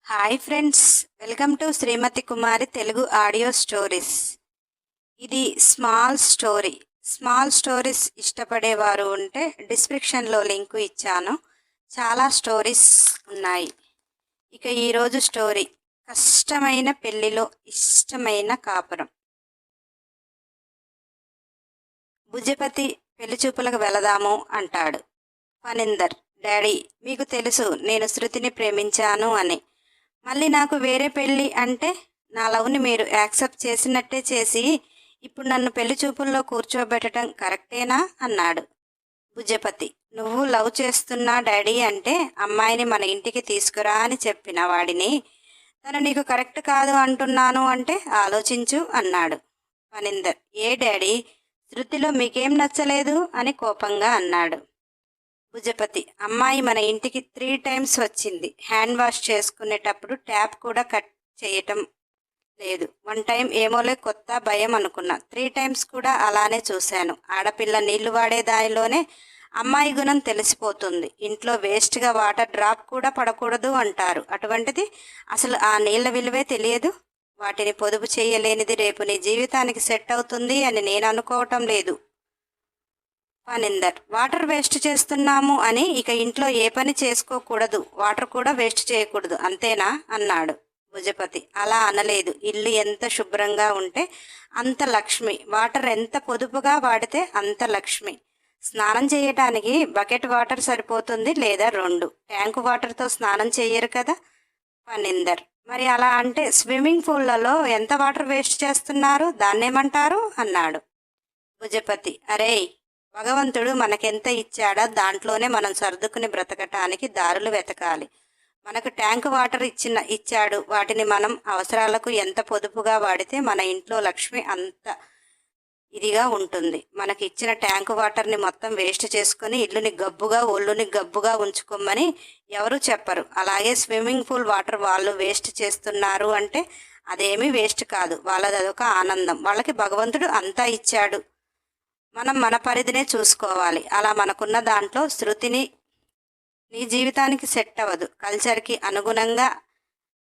Hi friends, welcome to Shrimati Kumari Telugu audio stories. ఇది small stories ఇష్టపడేవారు ఉంటే డిస్క్రిప్షన్లో లింకు ఇచ్చాను. చాలా స్టోరీస్ ఉన్నాయి. ఇక ఈరోజు స్టోరీ కష్టమైన పెళ్లిలో ఇష్టమైన కాపురం. భుజపతి పెళ్లి చూపులకు వెళదాము అంటాడు. ఫణీందర్, డాడీ మీకు తెలుసు నేను శృతిని ప్రేమించాను అని. మళ్ళీ నాకు వేరే పెళ్ళి అంటే నా లవ్ని మీరు యాక్సెప్ట్ చేసినట్టే చేసి ఇప్పుడు నన్ను పెళ్లి చూపుల్లో కూర్చోబెట్టడం కరెక్టేనా అన్నాడు. భుజపతి, నువ్వు లవ్ చేస్తున్నా డాడీ అంటే అమ్మాయిని మన ఇంటికి తీసుకురా అని చెప్పిన వాడిని తను నీకు కరెక్ట్ కాదు అంటున్నాను అంటే ఆలోచించు అన్నాడు. ఫణీందర్, ఏ డాడీ, శృతిలో మీకేం నచ్చలేదు అని కోపంగా అన్నాడు. భుజపతి, అమ్మాయి మన ఇంటికి 3 times వచ్చింది. హ్యాండ్ వాష్ చేసుకునేటప్పుడు ట్యాప్ కూడా కట్ చేయటం లేదు. 1 time ఏమోలే కొత్త భయం అనుకున్నా. 3 times కూడా అలానే చూశాను. ఆడపిల్ల నీళ్లు వాడే దానిలోనే అమ్మాయి గుణం తెలిసిపోతుంది. ఇంట్లో వేస్ట్గా వాటర్ డ్రాప్ కూడా పడకూడదు అంటారు. అటువంటిది అసలు ఆ నీళ్ల విలువే తెలియదు. వాటిని పొదుపు చేయలేనిది రేపు నీ జీవితానికి సెట్ అవుతుంది అని నేను అనుకోవటం లేదు. ఫణీందర్, వాటర్ వేస్ట్ చేస్తున్నాము అని ఇక ఇంట్లో ఏ పని చేసుకోకూడదు, వాటర్ కూడా వేస్ట్ చేయకూడదు అంతేనా అన్నాడు. భుజపతి, అలా అనలేదు. ఇల్లు ఎంత శుభ్రంగా ఉంటే అంత లక్ష్మి, వాటర్ ఎంత పొదుపుగా వాడితే అంత లక్ష్మి. స్నానం చేయటానికి బకెట్ వాటర్ సరిపోతుంది లేదా 2. ట్యాంకు వాటర్తో స్నానం చేయరు కదా. ఫణీందర్, మరి అలా అంటే స్విమ్మింగ్ పూల్లలో ఎంత వాటర్ వేస్ట్ చేస్తున్నారు, దాన్నేమంటారు అన్నాడు. భుజపతి, అరే భగవంతుడు మనకెంత ఇచ్చాడో దాంట్లోనే మనం సర్దుకుని బ్రతకటానికి దారులు వెతకాలి. మనకు ట్యాంక్ వాటర్ ఇచ్చాడు, వాటిని మనం అవసరాలకు ఎంత పొదుపుగా వాడితే మన ఇంట్లో లక్ష్మి అంత ఇదిగా ఉంటుంది. మనకి ఇచ్చిన ట్యాంక్ వాటర్ని మొత్తం వేస్ట్ చేసుకుని ఇల్లుని గబ్బుగా ఒళ్ళుని గబ్బుగా ఉంచుకోమని ఎవరు చెప్పరు. అలాగే స్విమ్మింగ్ పూల్ వాటర్ వాళ్ళు వేస్ట్ చేస్తున్నారు అంటే అదేమీ వేస్ట్ కాదు, వాళ్ళది అదొక ఆనందం. వాళ్ళకి భగవంతుడు అంతా ఇచ్చాడు, మనం మన పరిధినే చూసుకోవాలి. అలా మనకున్న దాంట్లో శృతిని నీ జీవితానికి సెట్ అవ్వదు, కల్చర్కి అనుగుణంగా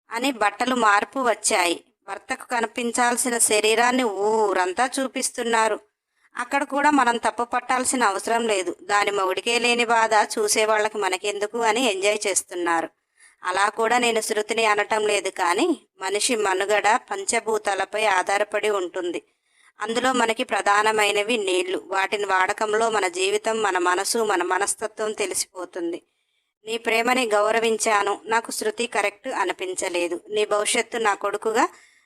అని బట్టలు మార్పు వచ్చాయి. భర్తకు కనిపించాల్సిన శరీరాన్ని ఊరంతా చూపిస్తున్నారు. అక్కడ కూడా మనం తప్పు పట్టాల్సిన అవసరం లేదు. దాని మొగుడికే లేని బాధ చూసేవాళ్ళకి మనకెందుకు అని ఎంజాయ్ చేస్తున్నారు. అలా కూడా నేను శృతిని అనటం లేదు, కానీ మనిషి మనుగడ పంచభూతాలపై ఆధారపడి ఉంటుంది. అందులో మనకి ప్రధానమైనవి నీళ్లు. వాటిని వాడకంలో మన జీవితం, మన మనసు, మన మనస్తత్వం తెలిసిపోతుంది. నీ ప్రేమని గౌరవించాను, నాకు శృతి కరెక్ట్ అనిపించలేదు. నీ భవిష్యత్తు నా కొడుకుగా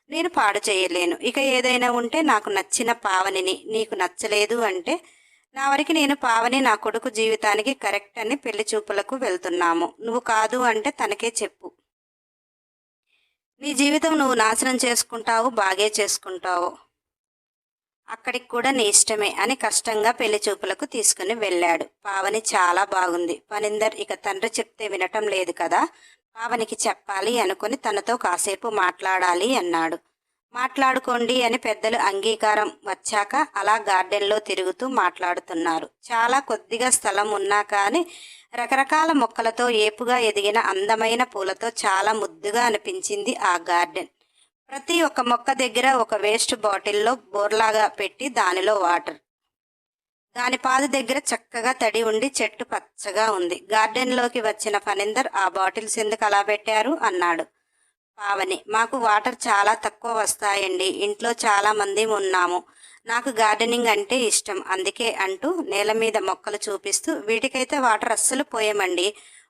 నేను పాడు చేయలేను. ఇక ఏదైనా ఉంటే నాకు నచ్చిన పావనిని, నీకు నచ్చలేదు అంటే నా వరకు నేను పావని నా కొడుకు జీవితానికి కరెక్ట్ అని పెళ్లి చూపులకు వెళ్తున్నాము. నువ్వు కాదు అంటే తనకే చెప్పు. నీ జీవితం నువ్వు నాశనం చేసుకుంటావు, బాగే చేసుకుంటావు, అక్కడికి కూడా నీ ఇష్టమే అని కష్టంగా పెళ్లి చూపులకు తీసుకుని వెళ్ళాడు. పావని చాలా బాగుంది. ఫణీందర్ ఇక తండ్రి చెప్తే వినటం లేదు కదా, పావనికి చెప్పాలి అనుకుని తనతో కాసేపు మాట్లాడాలి అన్నాడు. మాట్లాడుకోండి అని పెద్దలు అంగీకారం వచ్చాక అలా గార్డెన్లో తిరుగుతూ మాట్లాడుతున్నారు. చాలా కొద్దిగా స్థలం ఉన్నా కానీ రకరకాల మొక్కలతో ఏపుగా ఎదిగిన అందమైన పూలతో చాలా ముద్దుగా అనిపించింది ఆ గార్డెన్. ప్రతి ఒక్క మొక్క దగ్గర ఒక వేస్ట్ బాటిల్లో బోర్లాగా పెట్టి దానిలో వాటర్, దాని పాదు దగ్గర చక్కగా తడి ఉండి చెట్టు పచ్చగా ఉంది. గార్డెన్లోకి వచ్చిన ఫణీందర్, ఆ బాటిల్స్ ఎందుకు అలా పెట్టారు అన్నాడు. పావని, మాకు వాటర్ చాలా తక్కువ వస్తాయండి, ఇంట్లో చాలా మంది ఉన్నాము, నాకు గార్డెనింగ్ అంటే ఇష్టం, అందుకే అంటూ నేల మీద మొక్కలు చూపిస్తూ, వీటికైతే వాటర్ అస్సలు పోయమండి,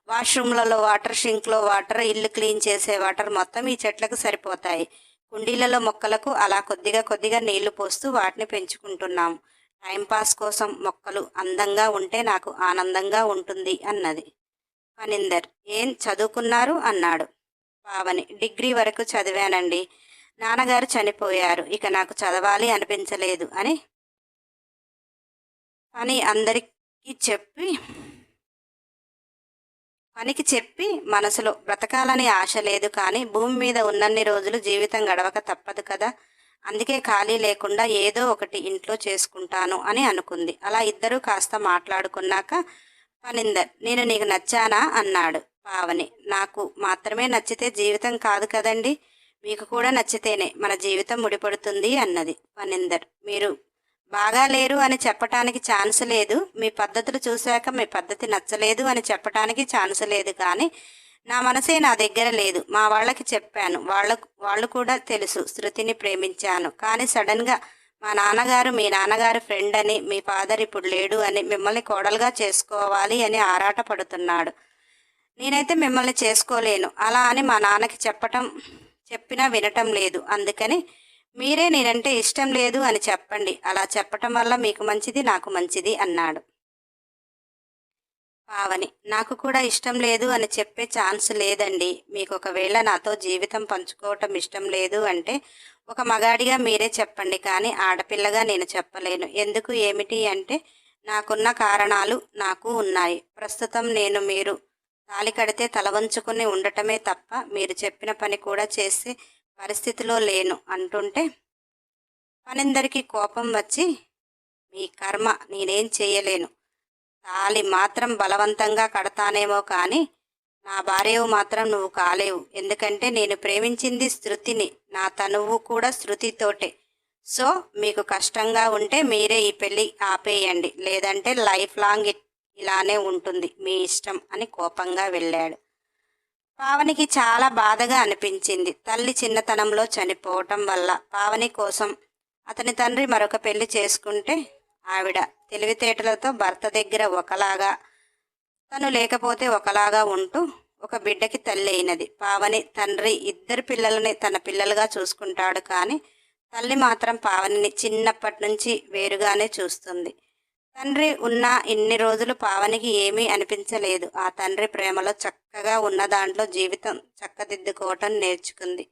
వాష్రూమ్లలో వాటర్, షింక్లో వాటర్, ఇల్లు క్లీన్ చేసే వాటర్ మొత్తం ఈ చెట్లకు సరిపోతాయి. కుండీలలో మొక్కలకు అలా కొద్దిగా కొద్దిగా నీళ్లు పోస్తూ వాటిని పెంచుకుంటున్నాము. టైంపాస్ కోసం మొక్కలు అందంగా ఉంటే నాకు ఆనందంగా ఉంటుంది అన్నది. ఫణీందర్, ఏం చదువుకున్నారు అన్నాడు. పావని, డిగ్రీ వరకు చదివానండి, నాన్నగారు చనిపోయారు, ఇక నాకు చదవాలి అనిపించలేదు అని పనికి చెప్పి మనసులో బ్రతకాలని ఆశ లేదు, కానీ భూమి మీద ఉన్నన్ని రోజులు జీవితం గడవక తప్పదు కదా, అందుకే ఖాళీ లేకుండా ఏదో ఒకటి ఇంట్లో చేసుకుంటాను అని అనుకుంది. అలా ఇద్దరూ కాస్త మాట్లాడుకున్నాక ఫణీందర్, నేను నీకు నచ్చానా అన్నాడు. పావని: నాకు మాత్రమే నచ్చితే జీవితం కాదు కదండి, మీకు కూడా నచ్చితేనే మన జీవితం ముడిపడుతుంది అన్నది. ఫణీందర్: మీరు బాగా లేరు అని చెప్పటానికి ఛాన్స్ లేదు, మీ పద్ధతులు చూశాక మీ పద్ధతి నచ్చలేదు అని చెప్పటానికి ఛాన్స్ లేదు, కానీ నా మనసే నా దగ్గర లేదు. మా వాళ్ళకి చెప్పాను, వాళ్ళు కూడా తెలుసు శృతిని ప్రేమించాను, కానీ సడన్గా మా నాన్నగారు మీ నాన్నగారు ఫ్రెండ్ అని, మీ ఫాదర్ ఇప్పుడు లేడు అని, మిమ్మల్ని కోడలుగా చేసుకోవాలి అని ఆరాట పడుతున్నాడు. నేనైతే మిమ్మల్ని చేసుకోలేను అలా అని మా నాన్నకి చెప్పినా వినటం లేదు. అందుకని మీరే నేనంటే ఇష్టం లేదు అని చెప్పండి, అలా చెప్పటం వల్ల మీకు మంచిది, నాకు మంచిది అన్నాడు. పావని: నాకు కూడా ఇష్టం లేదు అని చెప్పే ఛాన్స్ లేదండి. మీకు ఒకవేళ నాతో జీవితం పంచుకోవటం ఇష్టం లేదు అంటే ఒక మగాడిగా మీరే చెప్పండి, కానీ ఆడపిల్లగా నేను చెప్పలేను. ఎందుకు, ఏమిటి అంటే నాకున్న కారణాలు నాకు ఉన్నాయి. ప్రస్తుతం మీరు తాళి కడితే తల వంచుకుని ఉండటమే తప్ప మీరు చెప్పిన పని కూడా చేసే పరిస్థితిలో లేను అంటుంటే పనిందరికీ కోపం వచ్చి, మీ కర్మ, నేనేం చేయలేను. తాళి మాత్రం బలవంతంగా కడతానేమో కానీ నా భార్యవు మాత్రం నువ్వు కాలేవు. ఎందుకంటే నేను ప్రేమించింది శృతిని, నా తనువు కూడా శృతితోటే. సో మీకు కష్టంగా ఉంటే మీరే ఈ పెళ్ళి ఆపేయండి, లేదంటే లైఫ్ లాంగ్ ఇలానే ఉంటుంది, మీ ఇష్టం అని కోపంగా వెళ్ళాడు. పావనికి చాలా బాధగా అనిపించింది. తల్లి చిన్నతనంలో చనిపోవటం వల్ల పావని కోసం అతని తండ్రి మరొక పెళ్లి చేసుకుంటే ఆవిడ తెలివితేటలతో భర్త దగ్గర ఒకలాగా, తను లేకపోతే ఒకలాగా ఉంటూ ఒక బిడ్డకి తల్లి అయినది. పావని తండ్రి ఇద్దరు పిల్లలని తన పిల్లలుగా చూసుకుంటాడు, కానీ తల్లి మాత్రం పావనిని చిన్నప్పటి నుంచి వేరుగానే చూస్తుంది. తండ్రి ఉన్న ఇన్ని రోజులు పావనికి ఏమీ అనిపించలేదు. ఆ తండ్రి ప్రేమలో చక్కగా ఉన్న దాంట్లో జీవితం చక్కదిద్దుకోవటం నేర్చుకుంది.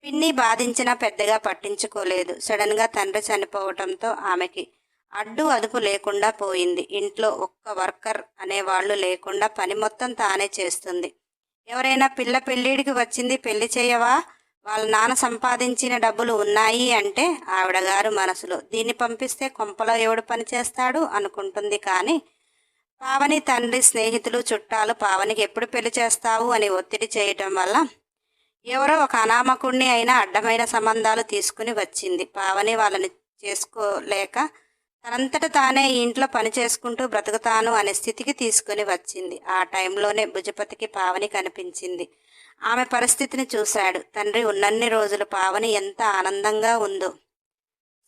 పిన్ని బాధించినా పెద్దగా పట్టించుకోలేదు. సడన్గా తండ్రి చనిపోవటంతో ఆమెకి అడ్డు అదుపు లేకుండా పోయింది. ఇంట్లో ఒక్క వర్కర్ అనేవాళ్ళు లేకుండా పని మొత్తం తానే చేస్తుంది. ఎవరైనా పిల్ల పెళ్ళిడికి వచ్చింది, పెళ్లి చేయవా, వాళ్ళ నాన్న సంపాదించిన డబ్బులు ఉన్నాయి అంటే ఆవిడగారు మనసులో దీన్ని పంపిస్తే కొంపలో ఎవడు పని చేస్తాడు అనుకుంటుంది. కానీ పావని తండ్రి స్నేహితులు చుట్టాలు పావనికి ఎప్పుడు పెళ్లి చేస్తావు అని ఒత్తిడి చేయటం వల్ల ఎవరో ఒక అనామకుణ్ణి అయినా అడ్డమైన సంబంధాలు తీసుకుని వచ్చింది. పావని వాళ్ళని చేసుకోలేక తనంతట తానే ఈ ఇంట్లో పని చేసుకుంటూ బ్రతుకుతాను అనే స్థితికి తీసుకుని వచ్చింది. ఆ టైంలోనే భుజపతికి పావని కనిపించింది. ఆమె పరిస్థితిని చూశాడు. తండ్రి ఉన్నన్ని రోజులు పావని ఎంత ఆనందంగా ఉందో.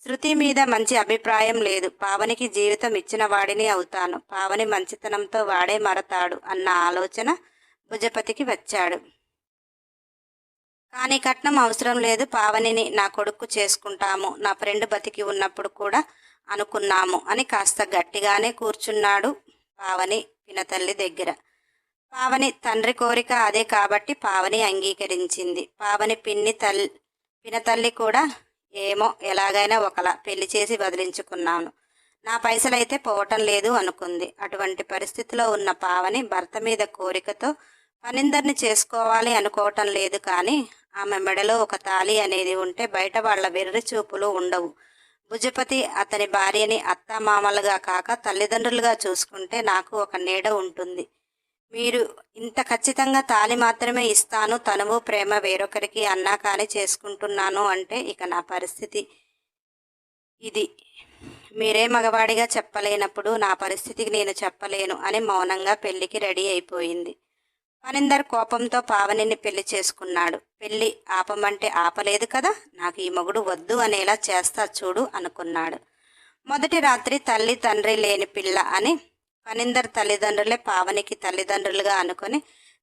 శృతి మీద మంచి అభిప్రాయం లేదు. పావనికి జీవితం ఇచ్చిన వాడిని అవుతాను, పావని మంచితనంతో వాడే మరతాడు అన్న ఆలోచన భుజపతికి వచ్చాడు. కానీ కట్నం అవసరం లేదు, పావనిని నా కొడుకు చేసుకుంటాము, నా ఫ్రెండ్ బతికి ఉన్నప్పుడు కూడా అనుకున్నాము అని కాస్త గట్టిగానే కూర్చున్నాడు పావని పినతల్లి దగ్గర. పావని తండ్రి కోరిక అదే కాబట్టి పావని అంగీకరించింది. పావని పినతల్లి కూడా ఏమో ఎలాగైనా ఒకలా పెళ్లి చేసి వదిలించుకున్నాను, నా పైసలైతే పోవటం లేదు అనుకుంది. అటువంటి పరిస్థితిలో ఉన్న పావని భర్త మీద కోరికతో ఫణీందర్ని చేసుకోవాలి అనుకోవటం లేదు, కానీ ఆమె మెడలో ఒక తాళి అనేది ఉంటే బయట వాళ్ల వెర్రి చూపులు ఉండవు. భుజపతి అతని భార్యని అత్తామామలుగా కాక తల్లిదండ్రులుగా చూసుకుంటే నాకు ఒక నీడ ఉంటుంది. మీరు ఇంత ఖచ్చితంగా తాళి మాత్రమే ఇస్తాను, తనువు ప్రేమ వేరొకరికి అన్నా కానీ చేసుకుంటున్నాను అంటే ఇక నా పరిస్థితి ఇది. మీరే మగవాడిగా చెప్పలేనప్పుడు నా పరిస్థితికి నేను చెప్పలేను అని మౌనంగా పెళ్లికి రెడీ అయిపోయింది. ఫణీందర్ కోపంతో పావనిని పెళ్లి చేసుకున్నాడు. పెళ్లి ఆపమంటే ఆపలేదు కదా, నాకు ఈ మొగుడు వద్దు అనేలా చేస్తా చూడు అనుకున్నాడు. మొదటి రాత్రి తల్లి తండ్రి లేని పిల్ల అని ఫణీందర్ తల్లిదండ్రులే పావనికి తల్లిదండ్రులుగా అనుకుని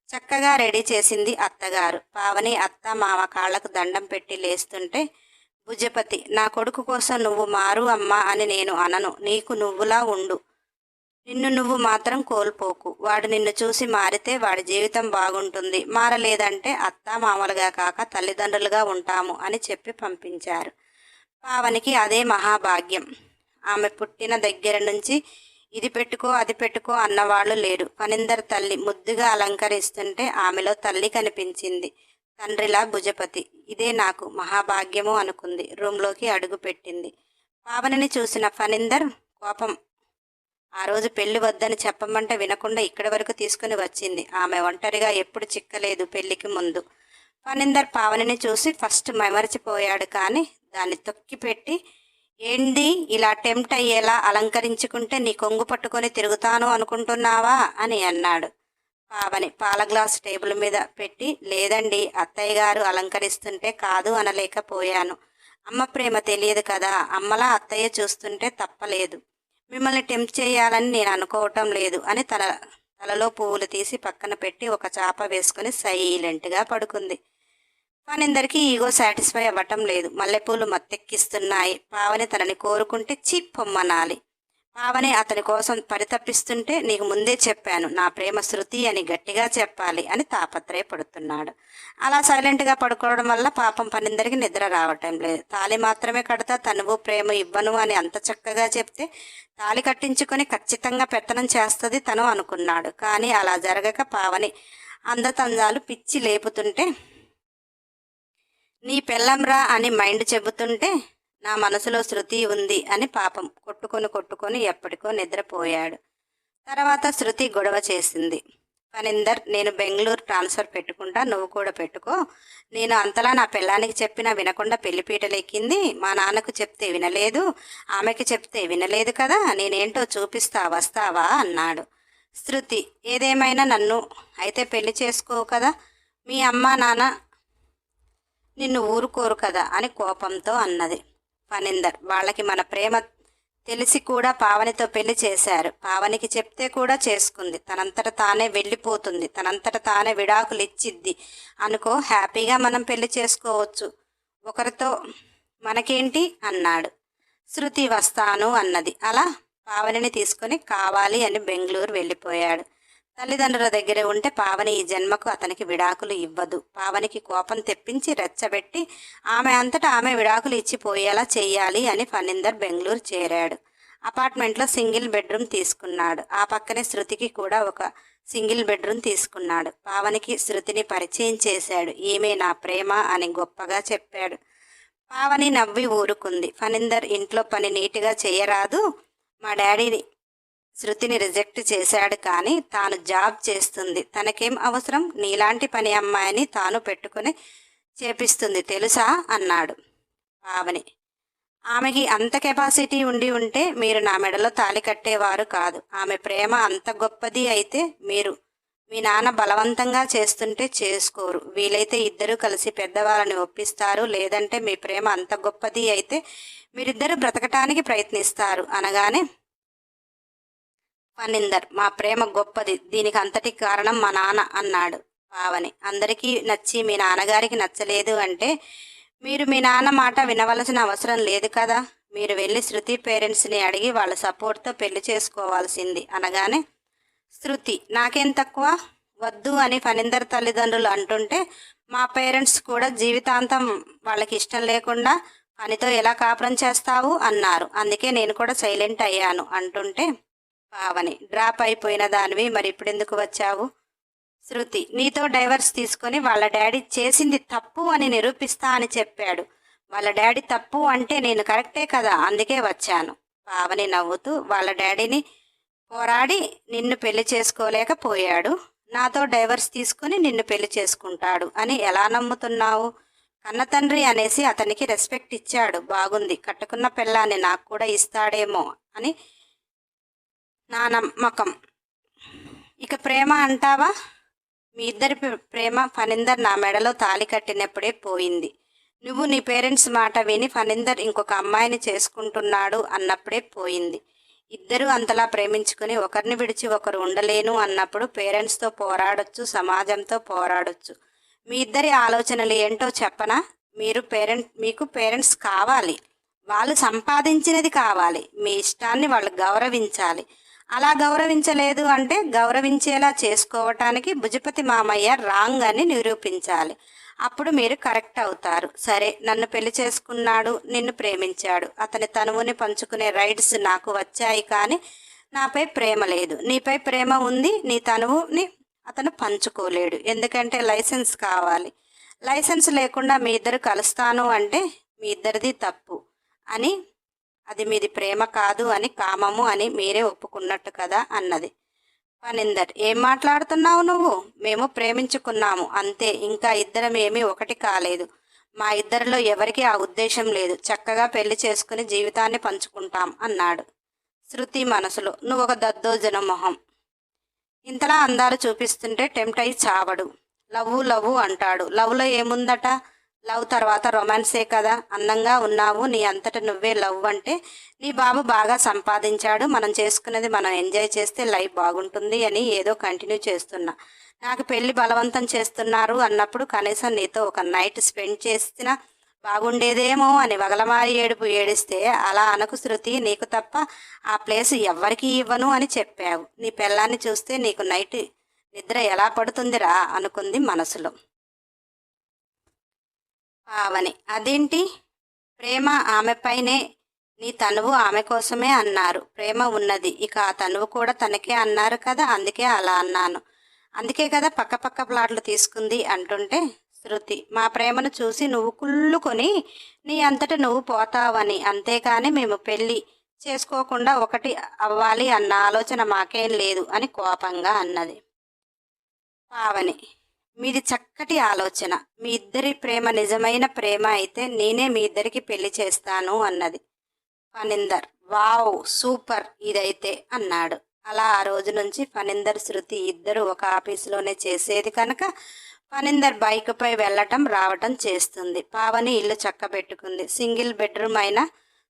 చక్కగా రెడీ చేసింది అత్తగారు. పావని అత్త మామ కాళ్లకు దండం పెట్టి లేస్తుంటే భుజపతి, నా కొడుకు కోసం నువ్వు మారు అమ్మా అని నేను అనను, నీకు నువ్వులా ఉండు, నిన్ను నువ్వు మాత్రం కోల్పోకు, వాడు నిన్ను చూసి మారితే వాడి జీవితం బాగుంటుంది, మారలేదంటే అత్త మామలుగా కాక తల్లిదండ్రులుగా ఉంటాము అని చెప్పి పంపించారు. పావనికి అదే మహాభాగ్యం. ఆమె పుట్టిన దగ్గర నుంచి ఇది పెట్టుకో అది పెట్టుకో అన్నవాళ్ళు లేరు. ఫణీందర్ తల్లి ముద్దుగా అలంకరిస్తుంటే ఆమెలో తల్లి కనిపించింది, తండ్రిలా భుజపతి. ఇదే నాకు మహాభాగ్యము అనుకుంది. రూంలోకి అడుగు పెట్టింది. పావనిని చూసిన ఫణీందర్ కోపం ఆ రోజు పెళ్లి వద్దని చెప్పమంటే వినకుండా ఇక్కడి వరకు తీసుకుని వచ్చింది. ఆమె ఒంటరిగా ఎప్పుడు చిక్కలేదు పెళ్లికి ముందు. ఫణీందర్ పావనిని చూసి ఫస్ట్ మైమరిచిపోయాడు. కానీ దాన్ని తొక్కిపెట్టి, ఏంది ఇలా టెంప్ట్ అయ్యేలా అలంకరించుకుంటే నీ కొంగు పట్టుకొని తిరుగుతాను అనుకుంటున్నావా అని అన్నాడు. పావని పాల గ్లాస్ టేబుల్ మీద పెట్టి, లేదండి, అత్తయ్య గారు అలంకరిస్తుంటే కాదు అనలేకపోయాను. అమ్మ ప్రేమ తెలియదు కదా, అమ్మలా అత్తయ్య చూస్తుంటే తప్పలేదు. మిమ్మల్ని టెంప్ట్ చేయాలని నేను అనుకోవటం లేదు అని తలలో పువ్వులు తీసి పక్కన పెట్టి ఒక చాప వేసుకుని సైలెంట్గా పడుకుంది. ఫణీందర్కి ఈగో సాటిస్ఫై అవ్వటం లేదు. మల్లెపూలు మత్తెక్కిస్తున్నాయి. పావని తనని కోరుకుంటే పొమ్మనాలి. పావని అతని కోసం పరితపిస్తుంటే, నీకు ముందే చెప్పాను నా ప్రేమ శృతి అని గట్టిగా చెప్పాలి అని తాపత్రయపడుతున్నాడు. అలా సైలెంట్గా పడుకోవడం వల్ల పాపం ఫణీందర్కి నిద్ర రావటం లేదు. తాళి మాత్రమే కడతా, తనువు ప్రేమ ఇవ్వను అని అంత చక్కగా చెప్తే తాళి కట్టించుకొని ఖచ్చితంగా పెత్తనం చేస్తుంది తను అనుకున్నాడు. కానీ అలా జరగక పావని అందతందాలు పిచ్చి లేపుతుంటే, నీ పెళ్ళంరా అని మైండ్ చెబుతుంటే, నా మనసులో శృతి ఉంది అని పాపం కొట్టుకొని ఎప్పటికో నిద్రపోయాడు. తర్వాత శృతి గొడవ చేసింది. ఫణీందర్, నేను బెంగళూరు ట్రాన్స్ఫర్ పెట్టుకుంటా, నువ్వు కూడా పెట్టుకో. నేను అంతలా నా పెళ్ళానికి చెప్పినా వినకుండా పెళ్లిపీటలెక్కింది. మా నాన్నకు చెప్తే వినలేదు, ఆమెకి చెప్తే వినలేదు కదా, నేనేంటో చూపిస్తా, వస్తావా అన్నాడు. శృతి, ఏదేమైనా నన్ను అయితే పెళ్లి చేసుకోవు కదా, మీ అమ్మ నాన్న నిన్ను ఊరుకోరు కదా అని కోపంతో అన్నది. ఫణీందర్, వాళ్ళకి మన ప్రేమ తెలిసి కూడా పావనితో పెళ్లి చేశారు. పావనికి చెప్తే కూడా చేసుకుంది. తనంతట తానే వెళ్ళిపోతుంది, తనంతట తానే విడాకులు ఇచ్చిద్ది అనుకో, హ్యాపీగా మనం పెళ్లి చేసుకోవచ్చు. ఒకరితో మనకేంటి అన్నాడు. శృతి వస్తాను అన్నది. అలా పావనిని తీసుకుని కావాలి అని బెంగళూరు వెళ్ళిపోయాడు. తల్లిదండ్రుల దగ్గర ఉంటే పావని ఈ జన్మకు అతనికి విడాకులు ఇవ్వదు. పావనికి కోపం తెప్పించి రెచ్చబెట్టి ఆమె అంతటా ఆమె విడాకులు ఇచ్చిపోయేలా చెయ్యాలి అని ఫణీందర్ బెంగళూరు చేరాడు. అపార్ట్మెంట్లో సింగిల్ బెడ్రూమ్ తీసుకున్నాడు. ఆ పక్కనే శృతికి కూడా ఒక సింగిల్ బెడ్రూమ్ తీసుకున్నాడు. పావనికి శృతిని పరిచయం చేశాడు. ఈమె నా ప్రేమ అని గొప్పగా చెప్పాడు. పావని నవ్వి ఊరుకుంది. ఫణీందర్, ఇంట్లో పని నీట్గా చేయరాదు, మా డాడీని శృతిని రిజెక్ట్ చేశాడు, కానీ తాను జాబ్ చేస్తుంది, తనకేం అవసరం, నీలాంటి పని అమ్మాయిని తాను పెట్టుకుని చేపిస్తుంది తెలుసా అన్నాడు. పావని, ఆమెకి అంత కెపాసిటీ ఉంటే మీరు నా మెడలో తాళి కట్టేవారు కాదు. ఆమె ప్రేమ అంత గొప్పది అయితే మీరు మీ నాన్న బలవంతంగా చేస్తుంటే చేసుకోరు. వీలైతే ఇద్దరూ కలిసి పెద్దవాళ్ళని ఒప్పిస్తారు. లేదంటే మీ ప్రేమ అంత గొప్పది అయితే మీరిద్దరూ బ్రతకటానికి ప్రయత్నిస్తారు అనగానే, ఫణీందర్, మా ప్రేమ గొప్పది, దీనికి అంతటి కారణం మా నాన్న అన్నాడు. పావని, అందరికీ నచ్చి మీ నాన్నగారికి నచ్చలేదు అంటే మీరు మీ నాన్న మాట వినవలసిన అవసరం లేదు కదా. మీరు వెళ్ళి శృతి పేరెంట్స్ని అడిగి వాళ్ళ సపోర్ట్తో పెళ్లి చేసుకోవాల్సింది అనగానే, శృతి, నాకేం తక్కువ, వద్దు అని ఫణీందర్ తల్లిదండ్రులు అంటుంటే, మా పేరెంట్స్ కూడా జీవితాంతం వాళ్ళకి ఇష్టం లేకుండా పనితో ఎలా కాపురం చేస్తావు అన్నారు. అందుకే నేను కూడా సైలెంట్ అయ్యాను అంటుంటే, పావని, డ్రాప్ అయిపోయిన దానివి మరి ఇప్పుడెందుకు వచ్చావు? శృతి, నీతో డైవర్స్ తీసుకొని వాళ్ళ డాడీ చేసింది తప్పు అని నిరూపిస్తా అని చెప్పాడు. వాళ్ళ డాడీ తప్పు అంటే నేను కరెక్టే కదా, అందుకే వచ్చాను. పావని నవ్వుతూ, వాళ్ళ డాడీని పోరాడి నిన్ను పెళ్లి చేసుకోలేకపోయాడు, నాతో డైవర్స్ తీసుకుని నిన్ను పెళ్లి చేసుకుంటాడు అని ఎలా నమ్ముతున్నావు? కన్న తండ్రి అనేసి అతనికి రెస్పెక్ట్ ఇచ్చాడు, బాగుంది. కట్టుకున్న పెళ్ళాన్ని నాకు కూడా ఇస్తాడేమో అని నా నమ్మకం. ఇక ప్రేమ అంటావా? మీ ఇద్దరి ప్రేమ ఫణీందర్ నా మెడలో తాళి కట్టినప్పుడే పోయింది. నువ్వు నీ పేరెంట్స్ మాట విని ఫణీందర్ ఇంకొక అమ్మాయిని చేసుకుంటున్నాడు అన్నప్పుడే పోయింది. ఇద్దరూ అంతలా ప్రేమించుకుని ఒకరిని విడిచి ఒకరు ఉండలేను అన్నప్పుడు పేరెంట్స్తో పోరాడొచ్చు, సమాజంతో పోరాడొచ్చు. మీ ఇద్దరి ఆలోచనలు ఏంటో చెప్పనా? మీకు పేరెంట్స్ కావాలి, వాళ్ళు సంపాదించినది కావాలి. మీ ఇష్టాన్ని వాళ్ళు గౌరవించాలి. అలా గౌరవించలేదు అంటే గౌరవించేలా చేసుకోవటానికి భుజపతి మామయ్య రాంగ్ అని నిరూపించాలి. అప్పుడు మీరు కరెక్ట్ అవుతారు. సరే, నన్ను పెళ్లి చేసుకున్నాడు, నిన్ను ప్రేమించాడు, అతని తనువుని పంచుకునే రైట్స్ నాకు వచ్చాయి, కానీ నాపై ప్రేమ లేదు. నీపై ప్రేమ ఉంది, నీ తనువుని అతను పంచుకోలేడు, ఎందుకంటే లైసెన్స్ కావాలి. లైసెన్స్ లేకుండా మీ ఇద్దరు కలుస్తాను అంటే మీ ఇద్దరిది తప్పు అని అది మీది ప్రేమ కాదు అని కామము అని మీరే ఒప్పుకున్నట్టు కదా అన్నది. ఫణీందర్, ఏం మాట్లాడుతున్నావు నువ్వు? మేము ప్రేమించుకున్నాము అంతే, ఇంకా ఇద్దరం ఏమీ ఒకటి కాలేదు. మా ఇద్దరిలో ఎవరికీ ఆ ఉద్దేశం లేదు. చక్కగా పెళ్లి చేసుకుని జీవితాన్ని పంచుకుంటాం అన్నాడు. శృతి మనసులో, నువ్వొక దద్దోజన మొహం. ఇంతలా అందాలు చూపిస్తుంటే టెంప్ట్ అయి చావడు. లవ్వు లవ్వు అంటాడు. లవ్లో ఏముందట? లవ్ తర్వాత రొమాన్సే కదా. అందంగా ఉన్నావు, నీ అంతట నువ్వే లవ్ అంటే నీ బాబు బాగా సంపాదించాడు, మనం చేసుకునేది మనం ఎంజాయ్ చేస్తే లైఫ్ బాగుంటుంది అని ఏదో కంటిన్యూ చేస్తున్నా. నాకు పెళ్లి బలవంతం చేస్తున్నారు అన్నప్పుడు కనీసం నీతో ఒక నైట్ స్పెండ్ చేసినా బాగుండేదేమో అని వగలమారి ఏడుపు ఏడిస్తే, అలా అనకు శృతి, నీకు తప్ప ఆ ప్లేస్ ఎవ్వరికీ ఇవ్వను అని చెప్పావు. నీ పెళ్ళాన్ని చూస్తే నీకు నైట్ నిద్ర ఎలా పడుతుందిరా అనుకుంది మనసులో. పావని, అదేంటి? ప్రేమ ఆమెపైనే, నీ తనువు ఆమె కోసమే అన్నారు. ప్రేమ ఉన్నది, ఇక ఆ తనువు కూడా తనకే అన్నారు కదా, అందుకే అలా అన్నాను. అందుకే కదా పక్క పక్క ప్లాట్లు తీసుకుంది అంటుంటే శృతి, మా ప్రేమను చూసి నువ్వు కుళ్ళుకొని నీ అంతట నువ్వు పోతావని, అంతేకాని మేము పెళ్ళి చేసుకోకుండా ఒకటి అవ్వాలి అన్న ఆలోచన మాకేం లేదు అని కోపంగా అన్నది. పావని, మీది చక్కటి ఆలోచన. మీ ఇద్దరి ప్రేమ నిజమైన ప్రేమ అయితే నేనే మీ ఇద్దరికి పెళ్లి చేస్తాను అన్నది. ఫణీందర్, వావ్ సూపర్ ఇదైతే అన్నాడు. అలా ఆ రోజు నుంచి ఫణీందర్ శృతి ఇద్దరు ఒక ఆఫీసులోనే చేసేది కనుక ఫణీందర్ బైక్పై వెళ్ళటం రావటం చేస్తుంది. పావని ఇల్లు చక్కబెట్టుకుంది. సింగిల్ బెడ్రూమ్ అయినా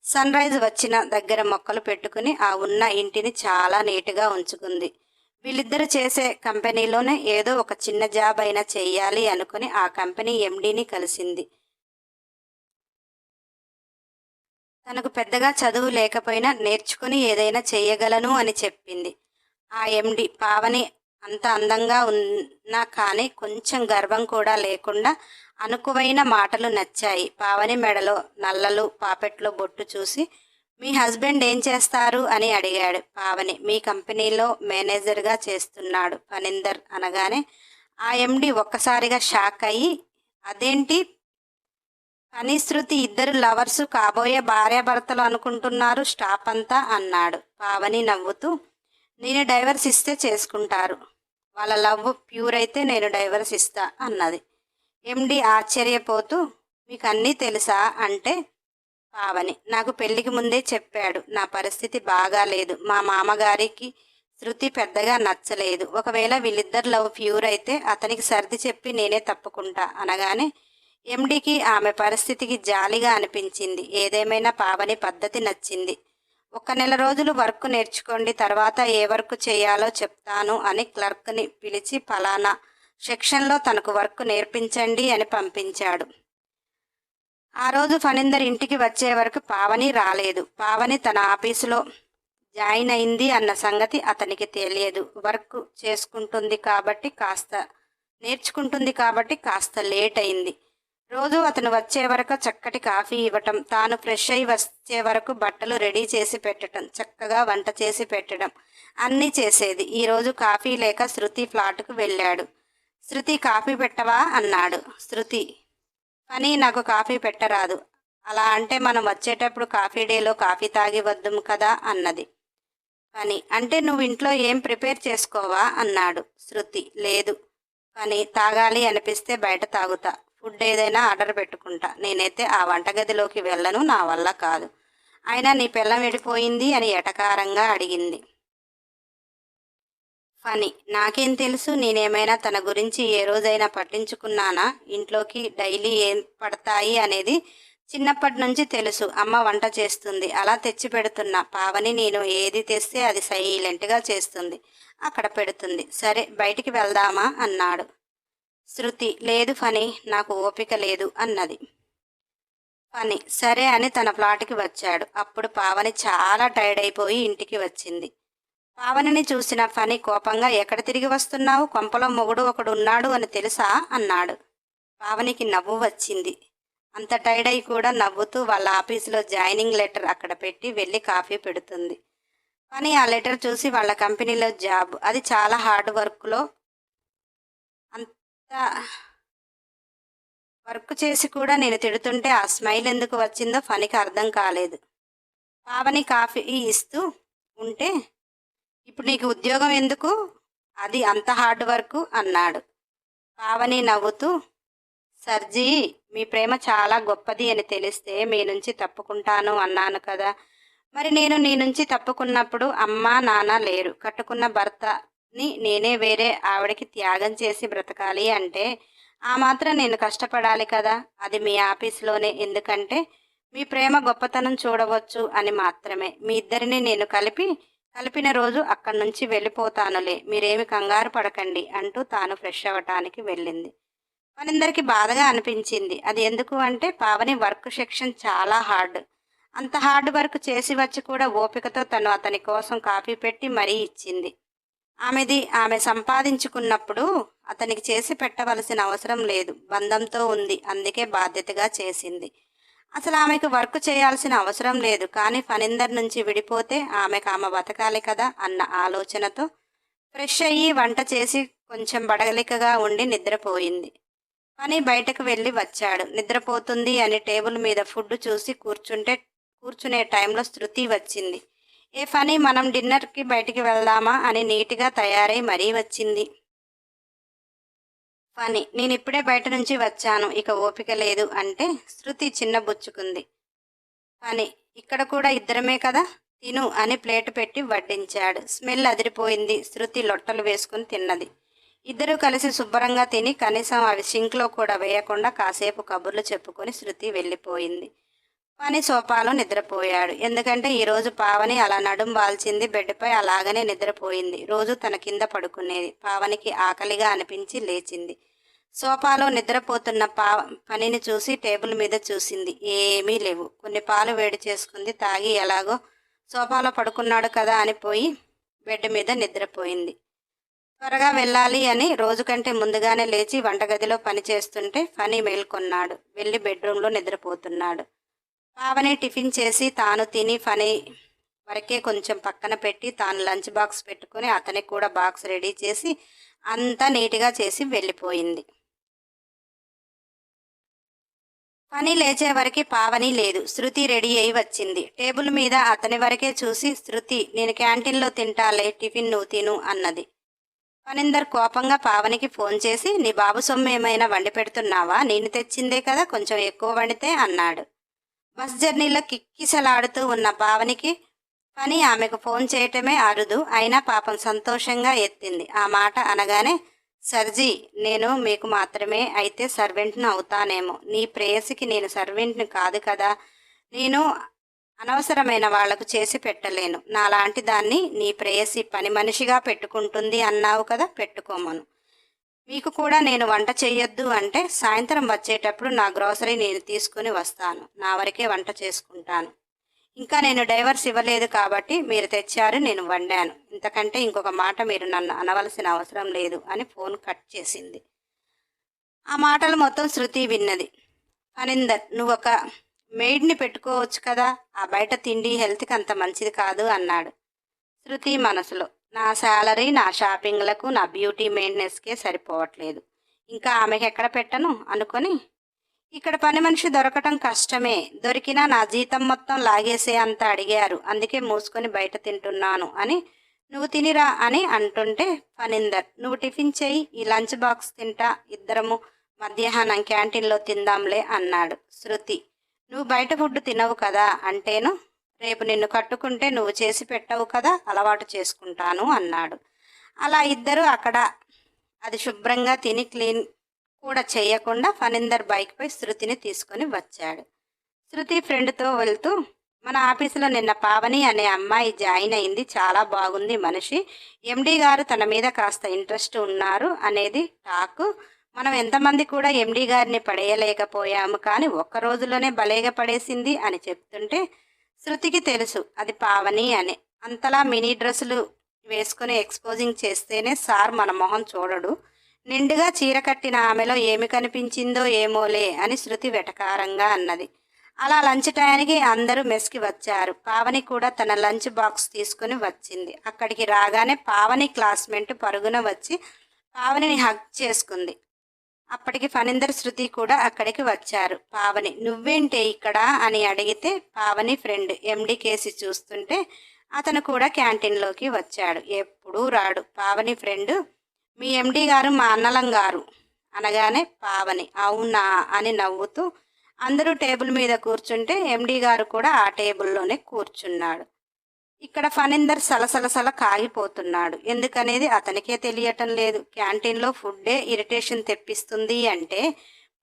సన్ రైజ్ వచ్చిన దగ్గర మొక్కలు పెట్టుకుని ఆ ఉన్న ఇంటిని చాలా నీట్గా ఉంచుకుంది. వీళ్ళిద్దరు చేసే కంపెనీలోనే ఏదో ఒక చిన్న జాబ్ అయినా చెయ్యాలి అనుకుని ఆ కంపెనీ ఎండీని కలిసింది. తనకు పెద్దగా చదువు లేకపోయినా నేర్చుకుని ఏదైనా చెయ్యగలను అని చెప్పింది. ఆ ఎండి పావని అంత అందంగా ఉన్నా కానీ కొంచెం గర్వం కూడా లేకుండా అనుకువైన మాటలు నచ్చాయి. పావని మెడలో నల్లలు పాపెట్లో బొట్టు చూసి, మీ హస్బెండ్ ఏం చేస్తారు అని అడిగాడు. పావని, మీ కంపెనీలో మేనేజర్గా చేస్తున్నాడు ఫణీందర్ అనగానే ఆ ఎండి ఒక్కసారిగా షాక్ అయ్యి, అదేంటి ఫణి శృతి ఇద్దరు లవర్సు కాబోయే భార్యాభర్తలు అనుకుంటున్నారు స్టాప్ అంతా అన్నాడు. పావని నవ్వుతూ, నేను డైవర్స్ ఇస్తే చేసుకుంటారు, వాళ్ళ లవ్ ప్యూర్ అయితే నేను డైవర్స్ ఇస్తా అన్నది. ఎండి ఆశ్చర్యపోతూ, మీకు అన్నీ తెలుసా అంటే పావని, నాకు పెళ్లికి ముందే చెప్పాడు నా పరిస్థితి బాగాలేదు, మా మామగారికి శృతి పెద్దగా నచ్చలేదు, ఒకవేళ వీళ్ళిద్దరు లవ్ ప్యూర్ అయితే అతనికి సర్ది చెప్పి నేనే తప్పుకుంటా అనగానే ఎండికి ఆమె పరిస్థితికి జాలిగా అనిపించింది. ఏదేమైనా పావని పద్ధతి నచ్చింది. 1 నెల రోజులు వర్క్ నేర్చుకోండి, తర్వాత ఏ వర్క్ చేయాలో చెప్తాను అని క్లర్క్ని పిలిచి ఫలానా సెక్షన్లో తనకు వర్క్ నేర్పించండి అని పంపించాడు. ఆ రోజు ఫణీందర్ ఇంటికి వచ్చే వరకు పావని రాలేదు. పావని తన ఆఫీసులో జాయిన్ అయింది అన్న సంగతి అతనికి తెలియదు. వర్క్ నేర్చుకుంటుంది కాబట్టి కాస్త లేట్ అయింది. రోజు అతను వచ్చే వరకు చక్కటి కాఫీ ఇవ్వటం, తాను ఫ్రెష్ అయి వచ్చే వరకు బట్టలు రెడీ చేసి పెట్టడం, చక్కగా వంట చేసి పెట్టడం అన్నీ చేసేది. ఈరోజు కాఫీ లేక శృతి ఫ్లాట్కు వెళ్ళాడు. శృతి, కాఫీ పెట్టవా అన్నాడు. శృతి, పని, నాకు కాఫీ పెట్టరాదు. అలా అంటే మనం వచ్చేటప్పుడు కాఫీ డేలో కాఫీ తాగి వద్దాం కదా అన్నది. పని, అంటే నువ్వు ఇంట్లో ఏం ప్రిపేర్ చేసుకోవా అన్నాడు. శృతి, లేదు పని, తాగాలి అనిపిస్తే బయట తాగుతా, ఫుడ్ ఏదైనా ఆర్డర్ పెట్టుకుంటా, నేనైతే ఆ వంటగదిలోకి వెళ్ళను, నా వల్ల కాదు. అయినా నీ పిల్లం విడిపోయింది అని ఎటకారంగా అడిగింది. ఫనీ, నాకేం తెలుసు, నేనేమైనా తన గురించి ఏ రోజైనా పట్టించుకున్నానా? ఇంట్లోకి డైలీ ఏం పడతాయి అనేది చిన్నప్పటి నుంచి తెలుసు. అమ్మ వంట చేస్తుంది, అలా తెచ్చి పెడుతున్నా. పావని నేను ఏది తెస్తే అది సైలెంట్గా చేస్తుంది, అక్కడ పెడుతుంది. సరే బయటికి వెళ్దామా అన్నాడు. శృతి, లేదు ఫనీ, నాకు ఓపిక లేదు అన్నది. ఫనీ సరే అని తన ఫ్లాట్కి వచ్చాడు. అప్పుడు పావని చాలా టైర్డ్ అయిపోయి ఇంటికి వచ్చింది. పావనిని చూసిన ఫనీ కోపంగా, ఎక్కడ తిరిగి వస్తున్నావు? కొంపలో మొగుడు ఒకడు ఉన్నాడు అని తెలుసా అన్నాడు. పావనికి నవ్వు వచ్చింది. అంత టైర్డ్ అయి కూడా నవ్వుతూ వాళ్ళ ఆఫీసులో జాయినింగ్ లెటర్ అక్కడ పెట్టి వెళ్ళి కాఫీ పెడుతుంది. ఫనీ ఆ లెటర్ చూసి వాళ్ళ కంపెనీలో జాబ్, అది చాలా హార్డ్ వర్క్లో, అంత వర్క్ చేసి కూడా నేను తిడుతుంటే ఆ స్మైల్ ఎందుకు వచ్చిందో ఫనీకి అర్థం కాలేదు. పావని కాఫీ ఇస్తూ ఉంటే, ఇప్పుడు నీకు ఉద్యోగం ఎందుకు, అది అంత హార్డ్ వర్క్ అన్నాడు. పావని నవ్వుతూ, సర్జీ, మీ ప్రేమ చాలా గొప్పది అని తెలిస్తే మీ నుంచి తప్పుకుంటాను అన్నాను కదా. మరి నేను నీ నుంచి తప్పుకున్నప్పుడు అమ్మా నాన్న లేరు, కట్టుకున్న భర్తని నేనే వేరే ఆవిడకి త్యాగం చేసి బ్రతకాలి అంటే ఆ మాత్రం నేను కష్టపడాలి కదా. అది మీ ఆఫీస్లోనే, ఎందుకంటే మీ ప్రేమ గొప్పతనం చూడవచ్చు అని మాత్రమే. మీ ఇద్దరిని నేను కలిపిన రోజు అక్కడి నుంచి వెళ్ళిపోతానులే, మీరేమి కంగారు పడకండి అంటూ తాను ఫ్రెష్ అవ్వటానికి వెళ్ళింది. మనందరికీ బాధగా అనిపించింది. అది ఎందుకు అంటే పావని వర్క్ సెక్షన్ చాలా హార్డ్. అంత హార్డ్ వర్క్ చేసి వచ్చి కూడా ఓపికతో తను అతని కోసం కాఫీ పెట్టి మరీ ఇచ్చింది. ఆమె సంపాదించుకున్నప్పుడు అతనికి చేసి పెట్టవలసిన అవసరం లేదు, బంధంతో ఉంది, అందుకే బాధ్యతగా చేసింది. అసలు ఆమెకు వర్క్ చేయాల్సిన అవసరం లేదు, కానీ ఫణీందర్ నుంచి విడిపోతే ఆమె బతకాలి కదా అన్న ఆలోచనతో ఫ్రెష్ అయ్యి వంట చేసి కొంచెం బడలికగా ఉండి నిద్రపోయింది. ఫణి బయటకు వెళ్ళి వచ్చాడు. నిద్రపోతుంది అని టేబుల్ మీద ఫుడ్ చూసి కూర్చునే టైంలో శృతి వచ్చింది. ఏ ఫణి, మనం డిన్నర్కి బయటికి వెళ్దామా అని నీట్గా తయారై మరీ వచ్చింది. ఫణి, నేను ఇప్పుడే బయట నుంచి వచ్చాను, ఇక ఓపిక లేదు అంటే శృతి చిన్నబుచ్చుకుంది. ఫణి, ఇక్కడ కూడా ఇద్దరమే కదా, తిను అని ప్లేటు పెట్టి వడ్డించాడు. స్మెల్ అదిరిపోయింది. శృతి లొట్టలు వేసుకుని తిన్నది. ఇద్దరూ కలిసి శుభ్రంగా తిని కనీసం అవి సింక్లో కూడా వేయకుండా కాసేపు కబుర్లు చెప్పుకొని శృతి వెళ్ళిపోయింది. ఫణి సోఫాలో నిద్రపోయాడు. ఎందుకంటే ఈరోజు పావని అలా నడుం వాల్చింది. బెడ్పై అలాగనే నిద్రపోయింది. రోజు తన కింద పడుకునేది. పావనికి ఆకలిగా అనిపించి లేచింది. సోఫాలో నిద్రపోతున్న ఫణిని చూసి టేబుల్ మీద చూసింది. ఏమీ లేవు. కొన్ని పాలు వేడి చేసుకుంది. తాగి ఎలాగో సోఫాలో పడుకున్నాడు కదా అని పోయి బెడ్ మీద నిద్రపోయింది. త్వరగా వెళ్ళాలి అని రోజు కంటే ముందుగానే లేచి వంటగదిలో పని చేస్తుంటే ఫణి మేల్కొన్నాడు. వెళ్ళి బెడ్రూమ్లో నిద్రపోతున్నాడు. పావని టిఫిన్ చేసి తాను తిని ఫణి వరకే కొంచెం పక్కన పెట్టి తాను లంచ్ బాక్స్ పెట్టుకుని అతనికి కూడా బాక్స్ రెడీ చేసి అంతా నీట్గా చేసి వెళ్ళిపోయింది. ఫణి లేచే వరకు పావని లేదు. శృతి రెడీ అయి వచ్చింది. టేబుల్ మీద అతని వరకే చూసి, శృతి, నేను క్యాంటీన్లో తింటాలే, టిఫిన్ నువ్వు తిను అన్నది. ఫణీందర్ కోపంగా పావనికి ఫోన్ చేసి, నీ బాబు సొమ్ము ఏమైనా వండి పెడుతున్నావా, నేను తెచ్చిందే కదా, కొంచెం ఎక్కువ వండితే అన్నాడు. బస్ జర్నీలో కిక్కిసలాడుతూ ఉన్న పావనికి ఫణి ఆమెకు ఫోన్ చేయటమే అరుదు. అయినా పాపం సంతోషంగా ఎత్తింది. ఆ మాట అనగానే, సర్జీ, నేను మీకు మాత్రమే అయితే సర్వెంట్ను అవుతానేమో, నీ ప్రేయసికి నేను సర్వెంట్ని కాదు కదా, నేను అనవసరమైన వాళ్లకు చేసి పెట్టలేను, నాలాంటి దాన్ని నీ ప్రేయసి పని మనిషిగా పెట్టుకుంటుంది అన్నావు కదా, పెట్టుకోమను. మీకు కూడా నేను వంట చెయ్యొద్దు అంటే సాయంత్రం వచ్చేటప్పుడు నా గ్రోసరీ నేను తీసుకుని వస్తాను, నా వరకే వంట చేసుకుంటాను. ఇంకా నేను డైవర్స్ ఇవ్వలేదు కాబట్టి మీరు తెచ్చారు, నేను వండాను, ఇంతకంటే ఇంకొక మాట మీరు నన్ను అనవలసిన అవసరం లేదు అని ఫోన్ కట్ చేసింది. ఆ మాటలు మొత్తం శృతి విన్నది. ఫణీందర్, నువ్వు ఒక మెయిడ్ని పెట్టుకోవచ్చు కదా, ఆ బయట తిండి హెల్త్కి అంత మంచిది కాదు అన్నాడు. శృతి మనసులో, నా శాలరీ నా షాపింగ్లకు నా బ్యూటీ మెయింటెనెన్స్కే సరిపోవట్లేదు, ఇంకా ఆమెకి ఎక్కడ పెట్టను అనుకొని, ఇక్కడ పని మనిషి దొరకటం కష్టమే, దొరికినా నా జీతం మొత్తం లాగేసే అంత అడిగారు, అందుకే మూసుకొని బయట తింటున్నాను అని నువ్వు తినిరా అని అంటుంటే ఫణీందర్, నువ్వు టిఫిన్ చేయి, ఈ లంచ్ బాక్స్ తింటా, ఇద్దరము మధ్యాహ్నం క్యాంటీన్లో తిందాంలే అన్నాడు. శృతి, నువ్వు బయట ఫుడ్ తినవు కదా అంటేను, రేపు నిన్ను కట్టుకుంటే నువ్వు చేసి పెట్టవు కదా, అలవాటు చేసుకుంటాను అన్నాడు. అలా ఇద్దరు అక్కడ అది శుభ్రంగా తిని క్లీన్ కూడా చేయకుండా ఫణీందర్ బైక్పై శృతిని తీసుకొని వచ్చాడు. శృతి ఫ్రెండ్తో వెళ్తూ, మన ఆఫీసులో నిన్న పావని అనే అమ్మాయి జాయిన్ అయింది, చాలా బాగుంది మనిషి, ఎండి గారు తన మీద కాస్త ఇంట్రెస్ట్ ఉన్నారు అనేది టాక్, మనం ఎంతమంది కూడా ఎండి గారిని పడేయలేకపోయాము, కానీ ఒక్క రోజులోనే భలేగా పడేసింది అని చెప్తుంటే శృతికి తెలుసు అది పావని అని. అంతలా మినీ డ్రెస్సులు వేసుకుని ఎక్స్పోజింగ్ చేస్తేనే సార్ మన మొహం చూడడు, నిండుగా చీర కట్టిన ఆమెలో ఏమి కనిపించిందో ఏమోలే అని శృతి వెటకారంగా అన్నది. అలా లంచ్ టైంకి అందరూ మెస్కి వచ్చారు. పావని కూడా తన లంచ్ బాక్స్ తీసుకుని వచ్చింది. అక్కడికి రాగానే పావని క్లాస్మేట్ పరుగున వచ్చి పావనిని హగ్ చేసుకుంది. అప్పటికి ఫణీందర్ శృతి కూడా అక్కడికి వచ్చారు. పావని నువ్వేంటే ఇక్కడ అని అడిగితే పావని ఫ్రెండ్ ఎండి కేసి చూస్తుంటే అతను కూడా క్యాంటీన్లోకి వచ్చాడు. ఎప్పుడూ రాడు పావని ఫ్రెండ్. మీ ఎండి గారు మా అన్నలం గారు అనగానే పావని అవునా అని నవ్వుతూ అందరూ టేబుల్ మీద కూర్చుంటే ఎండి గారు కూడా ఆ టేబుల్లోనే కూర్చున్నాడు. ఇక్కడ ఫణీందర్ సలసలసల కాగిపోతున్నాడు. ఎందుకనేది అతనికే తెలియటం లేదు. క్యాంటీన్లో ఫుడ్డే ఇరిటేషన్ తెప్పిస్తుంది అంటే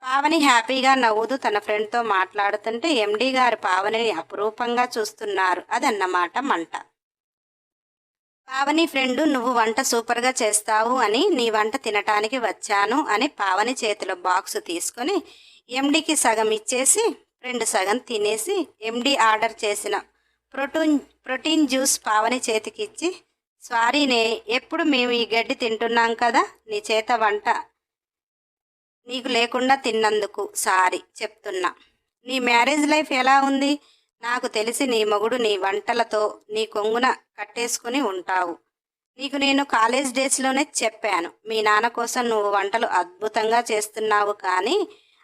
పావని హ్యాపీగా నవ్వుతూ తన ఫ్రెండ్తో మాట్లాడుతుంటే ఎండి గారు పావనిని అపురూపంగా చూస్తున్నారు. అదన్నమాట మంట. పావని ఫ్రెండు నువ్వు వంట సూపర్గా చేస్తావు అని నీ వంట తినటానికి వచ్చాను అని పావని చేతిలో బాక్సు తీసుకొని ఎండికి సగం ఇచ్చేసి ఫ్రెండ్ సగం తినేసి ఎండి ఆర్డర్ చేసిన ప్రోటీన్ జ్యూస్ పావని చేతికిచ్చి సారీనే ఎప్పుడు మేము ఈ గడ్డి తింటున్నాం కదా నీ చేత వంట నీకు లేకుండా తిన్నందుకు సారీ చెప్తున్నా. నీ మ్యారేజ్ లైఫ్ ఎలా ఉంది? నాకు తెలిసి నీ మొగుడు నీ వంటలతో నీ కొంగున కట్టేసుకుని ఉంటావు. నీకు నేను కాలేజ్ డేస్లోనే చెప్పాను మీ నాన్న కోసం నువ్వు వంటలు అద్భుతంగా చేస్తున్నావు కానీ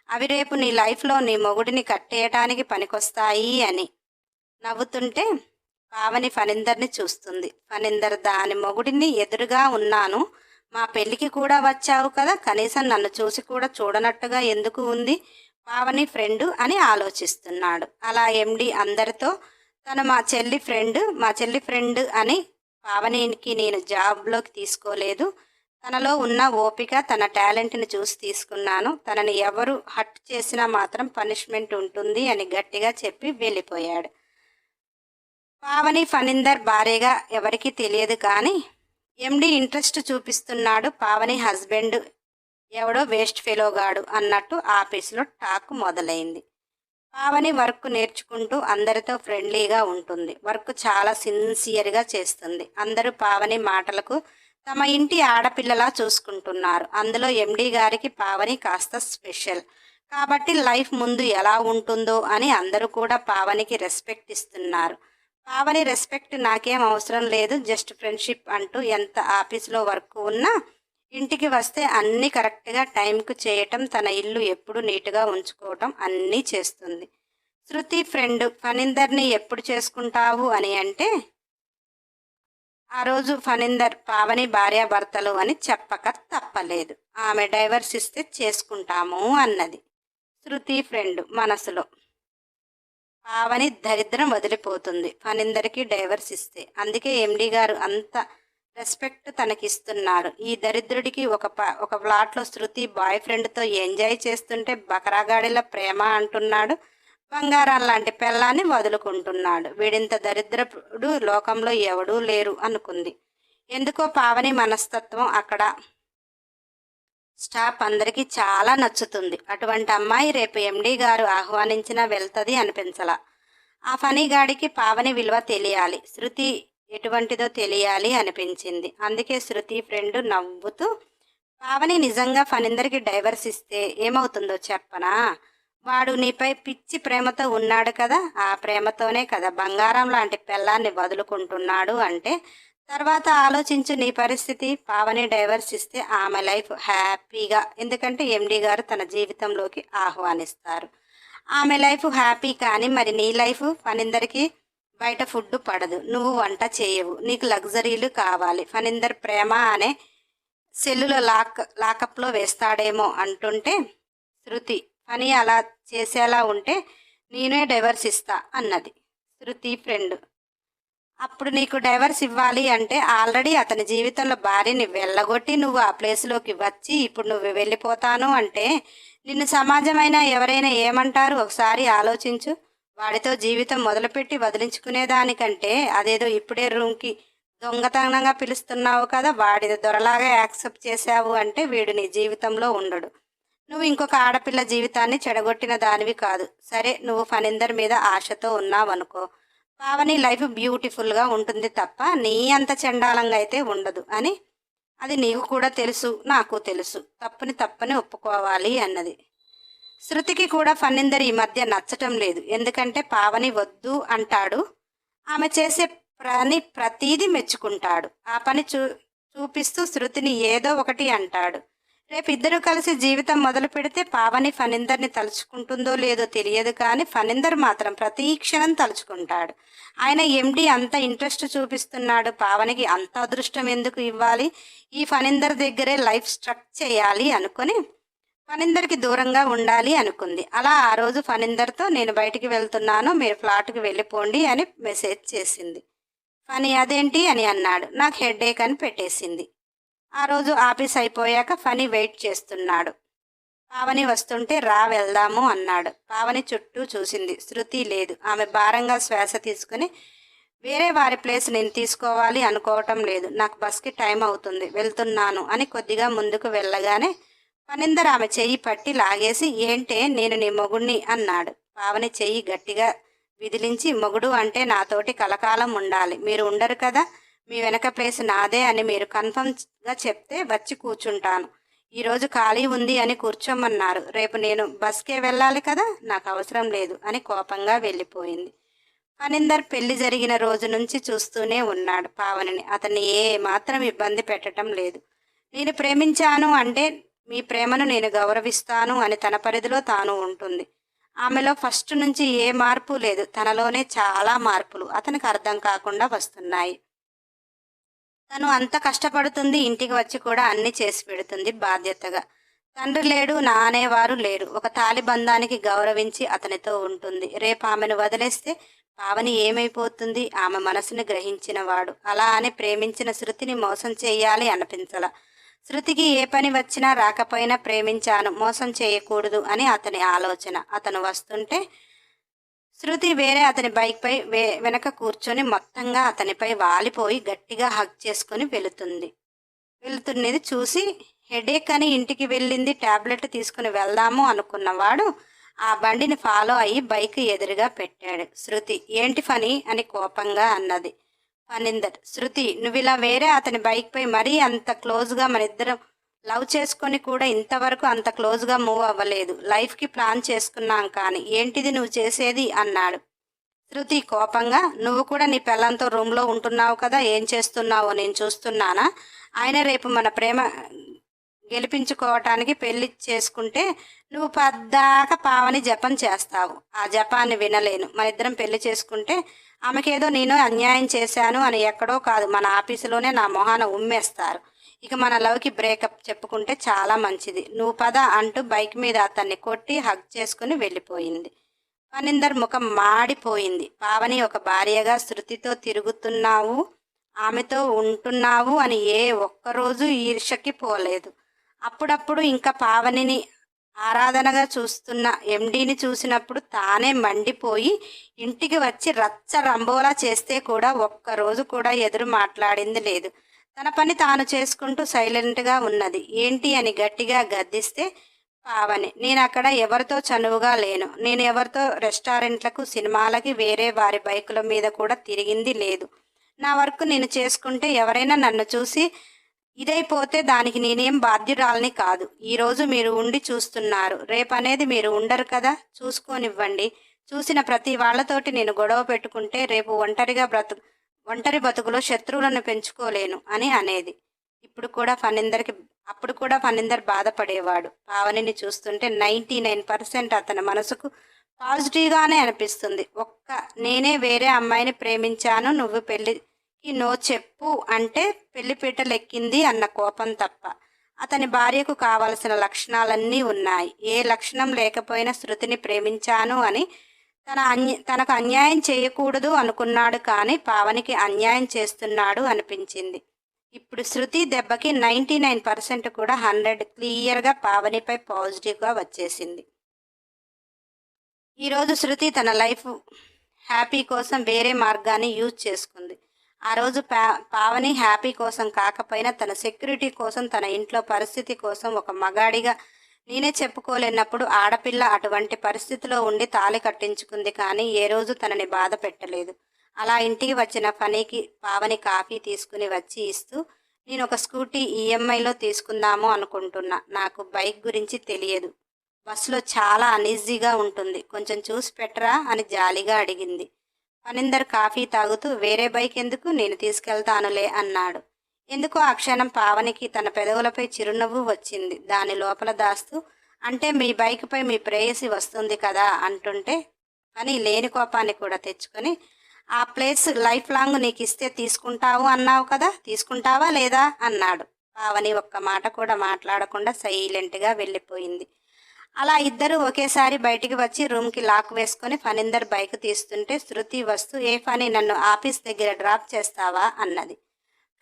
అవి రేపు నీ లైఫ్లో నీ మొగుడిని కట్టేయటానికి పనికొస్తాయి అని. నవ్వుతుంటే పావని ఫణీందర్ని చూస్తుంది. ఫణీందర్ దాని మొగుడిని ఎదురుగా ఉన్నాను, మా పెళ్ళికి కూడా వచ్చావు కదా, కనీసం నన్ను చూసి కూడా చూడనట్టుగా ఎందుకు ఉంది పావని ఫ్రెండు అని ఆలోచిస్తున్నాడు. అలా ఎండి అందరితో తను మా చెల్లి ఫ్రెండ్ అని పావనికి నేను జాబ్లోకి తీసుకోలేదు. తనలో ఉన్న ఓపిక తన టాలెంట్ని చూసి తీసుకున్నాను. తనని ఎవరు హట్ చేసినా మాత్రం పనిష్మెంట్ ఉంటుంది అని గట్టిగా చెప్పి వెళ్ళిపోయాడు. పావని ఫణీందర్ భార్యగా ఎవరికీ తెలియదు కానీ ఎండి ఇంట్రెస్ట్ చూపిస్తున్నాడు. పావని హస్బెండ్ ఎవడో వేస్ట్ ఫెలోగాడు అన్నట్టు ఆఫీసులో టాక్ మొదలైంది. పావని వర్క్ నేర్చుకుంటూ అందరితో ఫ్రెండ్లీగా ఉంటుంది. వర్క్ చాలా సిన్సియర్గా చేస్తుంది. అందరూ పావని మాటలకు తమ ఇంటి ఆడపిల్లలా చూసుకుంటున్నారు. అందులో ఎండి గారికి పావని కాస్త స్పెషల్ కాబట్టి లైఫ్ ముందు ఎలా ఉంటుందో అని అందరూ కూడా పావనికి రెస్పెక్ట్ ఇస్తున్నారు. పావని రెస్పెక్ట్ నాకేం అవసరం లేదు, జస్ట్ ఫ్రెండ్షిప్ అంటూ ఎంత ఆఫీస్లో వర్క్ ఉన్నా ఇంటికి వస్తే అన్నీ కరెక్ట్గా టైంకు చేయటం, తన ఇల్లు ఎప్పుడు నీట్గా ఉంచుకోవటం అన్నీ చేస్తుంది. శృతి ఫ్రెండ్ ఫణీందర్ని ఎప్పుడు చేసుకుంటావు అని అంటే ఆ రోజు ఫణీందర్ పావని భార్యాభర్తలు అని చెప్పక తప్పలేదు. ఆమె డైవర్స్ ఇస్తే చేసుకుంటాము అన్నది. శృతి ఫ్రెండ్ మనసులో పావని దరిద్రం వదిలిపోతుంది ఫణీందర్కి డైవర్స్ ఇస్తే. అందుకే ఎండి గారు అంత రెస్పెక్ట్ తనకిస్తున్నారు. ఈ దరిద్రుడికి ఒక ప్లాట్లో శృతి బాయ్ ఫ్రెండ్తో ఎంజాయ్ చేస్తుంటే బకరాగాడిల ప్రేమ అంటున్నాడు. బంగారం లాంటి పెళ్ళాన్ని వదులుకుంటున్నాడు. వీడింత దరిద్రపుడు లోకంలో ఎవడూ లేరు అనుకుంది. ఎందుకో పావని మనస్తత్వం అక్కడ స్టాఫ్ అందరికీ చాలా నచ్చుతుంది. అటువంటి అమ్మాయి రేపు ఎండి గారు ఆహ్వానించినా వెళ్తుంది అనిపించలా. ఆ ఫణిగాడికి పావని విలువ తెలియాలి, శృతి ఎటువంటిదో తెలియాలి అనిపించింది. అందుకే శృతి ఫ్రెండ్ నవ్వుతూ పావని నిజంగా ఫణీందర్కి డైవర్స్ ఇస్తే ఏమవుతుందో చెప్పనా? వాడు నీపై పిచ్చి ప్రేమతో ఉన్నాడు కదా, ఆ ప్రేమతోనే కదా బంగారం లాంటి పెళ్ళాన్ని వదులుకుంటున్నాడు అంటే తర్వాత ఆలోచించు నీ పరిస్థితి. పావని డైవర్స్ ఇస్తే ఆమె లైఫ్ హ్యాపీగా, ఎందుకంటే ఎండి గారు తన జీవితంలోకి ఆహ్వానిస్తారు. ఆమె లైఫ్ హ్యాపీ. కానీ మరి నీ లైఫ్? ఫణీందర్కి బయట ఫుడ్ పడదు, నువ్వు వంట చేయవు, నీకు లగ్జరీలు కావాలి. ఫణీందర్ ప్రేమ అనే సెల్లులో లాకప్లో వేస్తాడేమో అంటుంటే శృతి ఫణి అలా చేసేలా ఉంటే నేనే డైవర్స్ ఇస్తా అన్నది శృతి ఫ్రెండ్. అప్పుడు నీకు డైవర్స్ ఇవ్వాలి అంటే ఆల్రెడీ అతని జీవితంలో భార్యని వెళ్ళగొట్టి నువ్వు ఆ ప్లేస్లోకి వచ్చి ఇప్పుడు నువ్వు వెళ్ళిపోతాను అంటే నిన్ను సమాజమైనా ఎవరైనా ఏమంటారు? ఒకసారి ఆలోచించు. వాడితో జీవితం మొదలుపెట్టి వదిలించుకునేదానికంటే అదేదో ఇప్పుడే రూమ్కి దొంగతనంగా పిలుస్తున్నావు కదా, వాడిని దొరలాగా యాక్సెప్ట్ చేశావు అంటే వీడు నీ జీవితంలో ఉండడు. నువ్వు ఇంకొక ఆడపిల్ల జీవితాన్ని చెడగొట్టిన దానివి కాదు. సరే, నువ్వు ఫణీందర్ మీద ఆశతో ఉన్నావనుకో, పావని లైఫ్ బ్యూటిఫుల్గా ఉంటుంది తప్ప నీ అంత చండాలంగా అయితే ఉండదు అని అది నీకు కూడా తెలుసు, నాకు తెలుసు. తప్పని ఒప్పుకోవాలి అన్నది. శృతికి కూడా ఫణీందర్ ఈ మధ్య నచ్చటం లేదు. ఎందుకంటే పావని వద్దు అంటాడు, ఆమె చేసే పని ప్రతీది మెచ్చుకుంటాడు. ఆ పని చూపిస్తూ శృతిని ఏదో ఒకటి అంటాడు. రేపు ఇద్దరు కలిసి జీవితం మొదలు పెడితే పావని ఫణీందర్ని తలుచుకుంటుందో లేదో తెలియదు, కానీ ఫణీందర్ మాత్రం ప్రతి క్షణం తలుచుకుంటాడు. ఆయన ఎండి అంత ఇంట్రెస్ట్ చూపిస్తున్నాడు, పావనికి అంత అదృష్టం ఎందుకు ఇవ్వాలి, ఈ ఫణీందర్ దగ్గరే లైఫ్ స్ట్రక్ చేయాలి అనుకుని ఫణీందర్కి దూరంగా ఉండాలి అనుకుంది. అలా ఆ రోజు ఫణీందర్తో నేను బయటికి వెళ్తున్నాను, మీరు ఫ్లాట్కి వెళ్ళిపోండి అని మెసేజ్ చేసింది. ఫణి అదేంటి అని అన్నాడు. నాకు హెడేక్ అని పెట్టేసింది. ఆ రోజు ఆఫీస్ అయిపోయాక ఫణి వెయిట్ చేస్తున్నాడు. పావని వస్తుంటే రా వెళ్దాము అన్నాడు. పావని చుట్టూ చూసింది. శృతి లేదు. ఆమె భారంగా శ్వాస తీసుకుని వేరే వారి ప్లేస్ నేను తీసుకోవాలి అనుకోవటం లేదు, నాకు బస్కి టైం అవుతుంది, వెళ్తున్నాను అని కొద్దిగా ముందుకు వెళ్ళగానే ఫణీందర్ ఆమె చెయ్యి పట్టి లాగేసి ఏంటే నేను నీ మొగుణ్ణి అన్నాడు. పావని చెయ్యి గట్టిగా విదిలించి మొగుడు అంటే నాతోటి కలకాలం ఉండాలి, మీరు ఉండరు కదా, మీ వెనక ప్లేస్ నాదే అని మీరు కన్ఫర్మ్గా చెప్తే వచ్చి కూర్చుంటాను, ఈరోజు ఖాళీ ఉంది అని కూర్చోమన్నారు, రేపు నేను బస్కే వెళ్ళాలి కదా, నాకు అవసరం లేదు అని కోపంగా వెళ్ళిపోయింది. ఫణీందర్ పెళ్లి జరిగిన రోజు నుంచి చూస్తూనే ఉన్నాడు పావనిని. అతన్ని ఏ మాత్రం ఇబ్బంది పెట్టడం లేదు. నేను ప్రేమించాను అంటే మీ ప్రేమను నేను గౌరవిస్తాను అని తన పరిధిలో తాను ఉంటుంది. ఆమెలో ఫస్ట్ నుంచి ఏ మార్పు లేదు, తనలోనే చాలా మార్పులు అతనికి అర్థం కాకుండా వస్తున్నాయి. తను అంత కష్టపడుతుంది, ఇంటికి వచ్చి కూడా అన్ని చేసి పెడుతుంది బాధ్యతగా. తండ్రి లేడు, నా అనేవారు లేరు, ఒక తాలి బంధానికి గౌరవించి అతనితో ఉంటుంది. రేపు ఆమెను వదిలేస్తే పావని ఏమైపోతుంది, ఆమె మనసుని గ్రహించిన వాడు. అలా అని ప్రేమించిన శృతిని మోసం చేయాలి అనిపించలా. శృతికి ఏ పని వచ్చినా రాకపోయినా ప్రేమించాను, మోసం చేయకూడదు అని అతని ఆలోచన. అతను వస్తుంటే శృతి వేరే అతని బైక్పై వెనక కూర్చొని మొత్తంగా అతనిపై వాలిపోయి గట్టిగా హగ్ చేసుకుని వెళుతున్నది చూసి హెడేక్ అని ఇంటికి వెళ్ళింది. టాబ్లెట్ తీసుకుని వెళ్దాము అనుకున్నవాడు ఆ బండిని ఫాలో అయ్యి బైక్ ఎదురుగా పెట్టాడు. శృతి ఏంటి ఫణి అని కోపంగా అన్నది. ఫణీందర్ శృతి నువ్విలా వేరే అతని బైక్పై మరీ అంత క్లోజ్గా మనిద్దరం లవ్ చేసుకొని కూడా ఇంతవరకు అంత క్లోజ్గా మూవ్ అవ్వలేదు, లైఫ్కి ప్లాన్ చేసుకున్నాం, కానీ ఏంటిది నువ్వు చేసేది అన్నాడు. శృతి కోపంగా నువ్వు కూడా నీ పిల్లంతో రూమ్లో ఉంటున్నావు కదా, ఏం చేస్తున్నావో నేను చూస్తున్నానా, ఆయన రేపు మన ప్రేమ గెలిపించుకోవటానికి పెళ్లి చేసుకుంటే నువ్వు పద్దాక పావని జపం చేస్తావు, ఆ జపాన్ని వినలేను, మన ఇద్దరం పెళ్లి చేసుకుంటే ఆమెకేదో నేను అన్యాయం చేశాను అని ఎక్కడో కాదు మన ఆఫీసులోనే నా మొహాన ఉమ్మేస్తారు, ఇక మన లవ్కి బ్రేకప్ చెప్పుకుంటే చాలా మంచిది, నువ్వు పద అంటూ బైక్ మీద అతన్ని కొట్టి హగ్ చేసుకుని వెళ్ళిపోయింది. ఫణీందర్ ముఖం మాడిపోయింది. పావని ఒక భార్యగా శృతితో తిరుగుతున్నావు, ఆమెతో ఉంటున్నావు అని ఏ ఒక్కరోజు ఈర్షకి పోలేదు. అప్పుడప్పుడు ఇంకా పావనిని ఆరాధనగా చూస్తున్న ఎండీని చూసినప్పుడు తానే మండిపోయి ఇంటికి వచ్చి రచ్చ రంబోలా చేస్తే కూడా ఒక్కరోజు కూడా ఎదురు మాట్లాడింది లేదు. తన పని తాను చేసుకుంటూ సైలెంట్గా ఉన్నది. ఏంటి అని గట్టిగా గద్దిస్తే పావని నేను అక్కడ ఎవరితో చనువుగా లేను, నేను ఎవరితో రెస్టారెంట్లకు సినిమాలకి వేరే వారి బైకుల మీద కూడా తిరిగింది లేదు, నా వర్క్ నేను చేసుకుంటే ఎవరైనా నన్ను చూసి ఇదైపోతే దానికి నేనేం బాధ్యురాలని కాదు, ఈరోజు మీరు ఉండి చూస్తున్నారు, రేపనేది మీరు ఉండరు కదా, చూసుకోనివ్వండి, చూసిన ప్రతి వాళ్లతోటి నేను గొడవ పెట్టుకుంటే రేపు ఒంటరి బతుకులో శత్రువులను పెంచుకోలేను అని అనేది. అప్పుడు కూడా ఫణీందర్ బాధపడేవాడు. పావనిని చూస్తుంటే 99% అతని మనసుకు పాజిటివ్గానే అనిపిస్తుంది. నేనే వేరే అమ్మాయిని ప్రేమించాను, నువ్వు పెళ్లికి నో చెప్పు అంటే పెళ్లిపీటలెక్కింది అన్న కోపం తప్ప అతని భార్యకు కావలసిన లక్షణాలన్నీ ఉన్నాయి. ఏ లక్షణం లేకపోయినా శృతిని ప్రేమించాను అని తనకు అన్యాయం చేయకూడదు అనుకున్నాడు, కానీ పావనికి అన్యాయం చేస్తున్నాడు అనిపించింది. ఇప్పుడు శృతి దెబ్బకి 99% కూడా 100 క్లియర్గా పావనిపై పాజిటివ్గా వచ్చేసింది. ఈరోజు శృతి తన లైఫ్ హ్యాపీ కోసం వేరే మార్గాన్ని యూజ్ చేసుకుంది. ఆ రోజు పావని హ్యాపీ కోసం కాకపోయినా తన సెక్యూరిటీ కోసం, తన ఇంట్లో పరిస్థితి కోసం ఒక మగాడిగా నేనే చెప్పుకోలేనప్పుడు ఆడపిల్ల అటువంటి పరిస్థితిలో ఉండి తాళి కట్టించుకుంది, కానీ ఏ రోజు తనని బాధ పెట్టలేదు. అలా ఇంటికి వచ్చిన ఫణికి పావని కాఫీ తీసుకుని వచ్చి ఇస్తూ నేను ఒక స్కూటీ ఈఎంఐలో తీసుకుందాము అనుకుంటున్నా, నాకు బైక్ గురించి తెలియదు, బస్సులో చాలా అనీజీగా ఉంటుంది, కొంచెం చూసి పెట్టరా అని జాలిగా అడిగింది. ఫణీందర్ కాఫీ తాగుతూ వేరే బైక్ ఎందుకు, నేను తీసుకెళ్తానులే అన్నాడు. ఎందుకో ఆ క్షణం పావనికి తన పెదవులపై చిరునవ్వు వచ్చింది. దాని లోపల దాస్తూ, అంటే మీ బైక్పై మీ ప్రేయసి వస్తుంది కదా అంటుంటే, అని లేని కోపాన్ని కూడా తెచ్చుకొని, ఆ ప్లేస్ లైఫ్ లాంగ్ నీకు ఇస్తే తీసుకుంటావు అన్నావు కదా, తీసుకుంటావా లేదా అన్నాడు. పావని ఒక్క మాట కూడా మాట్లాడకుండా సైలెంట్గా వెళ్ళిపోయింది. అలా ఇద్దరు ఒకేసారి బయటికి వచ్చి రూమ్కి లాక్ వేసుకొని ఫణీందర్ బైక్ తీస్తుంటే శృతి వస్తూ, ఏ ఫణి నన్ను ఆఫీస్ దగ్గర డ్రాప్ చేస్తావా అన్నది.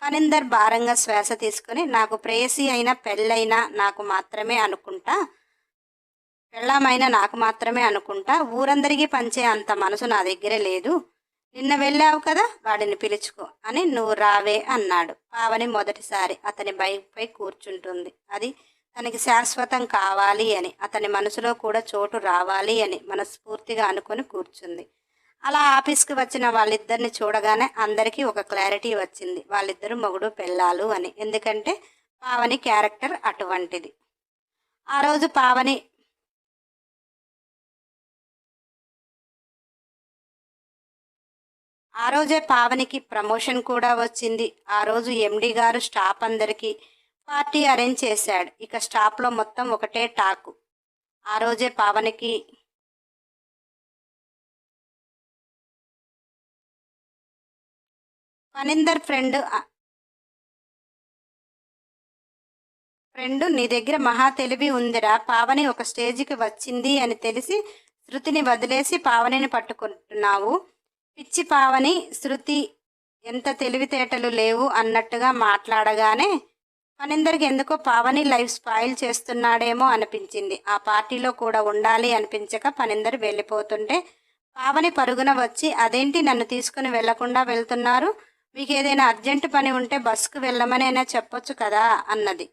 ఫణీందర్ భారంగా శ్వాస తీసుకుని, నాకు ప్రేయసి అయినా పెళ్ళైనా నాకు మాత్రమే అనుకుంటా, పెళ్ళామైనా నాకు మాత్రమే అనుకుంటా, ఊరందరికీ పంచే అంత మనసు నా దగ్గర లేదు. నిన్న వెళ్ళావు కదా, వాడిని పిలుచుకో అని నువ్వు రావే అన్నాడు. పావని మొదటిసారి అతని బైక్పై కూర్చుంటుంది. అది తనకి శాశ్వతం కావాలి అని, అతని మనసులో కూడా చోటు రావాలి అని మనస్ఫూర్తిగా అనుకుని కూర్చుంది. అలా ఆఫీస్కి వచ్చిన వాళ్ళిద్దరిని చూడగానే అందరికీ ఒక క్లారిటీ వచ్చింది, వాళ్ళిద్దరూ మొగుడు పెళ్ళాలు అని. ఎందుకంటే పావని క్యారెక్టర్ అటువంటిది. ఆ రోజు ఆ రోజే పావనికి ప్రమోషన్ కూడా వచ్చింది. ఆ రోజు ఎండి గారు స్టాఫ్ అందరికీ పార్టీ అరేంజ్ చేశాడు. ఇక స్టాఫ్లో మొత్తం ఒకటే టాకు. ఆ రోజే పావనికి ఫణీందర్ ఫ్రెండ్ నీ దగ్గర మహా తెలివి ఉందిరా, పావని ఒక స్టేజికి వచ్చింది అని తెలిసి శృతిని వదిలేసి పావనిని పట్టుకుంటున్నావు. పిచ్చి పావని, శృతి ఎంత తెలివితేటలు లేవు అన్నట్టుగా మాట్లాడగానే ఫణీందర్కి ఎందుకో పావని లైఫ్ స్పాయిల్ చేస్తున్నాడేమో అనిపించింది. ఆ పార్టీలో కూడా ఉండాలి అనిపించక ఫణీందర్ వెళ్ళిపోతుంటే పావని పరుగున వచ్చి, అదేంటి నన్ను తీసుకుని వెళ్లకుండా వెళ్తున్నారు, మీకు ఏదైనా అర్జెంటు పని ఉంటే బస్సుకు వెళ్ళమనైనా చెప్పొచ్చు కదా అన్నది.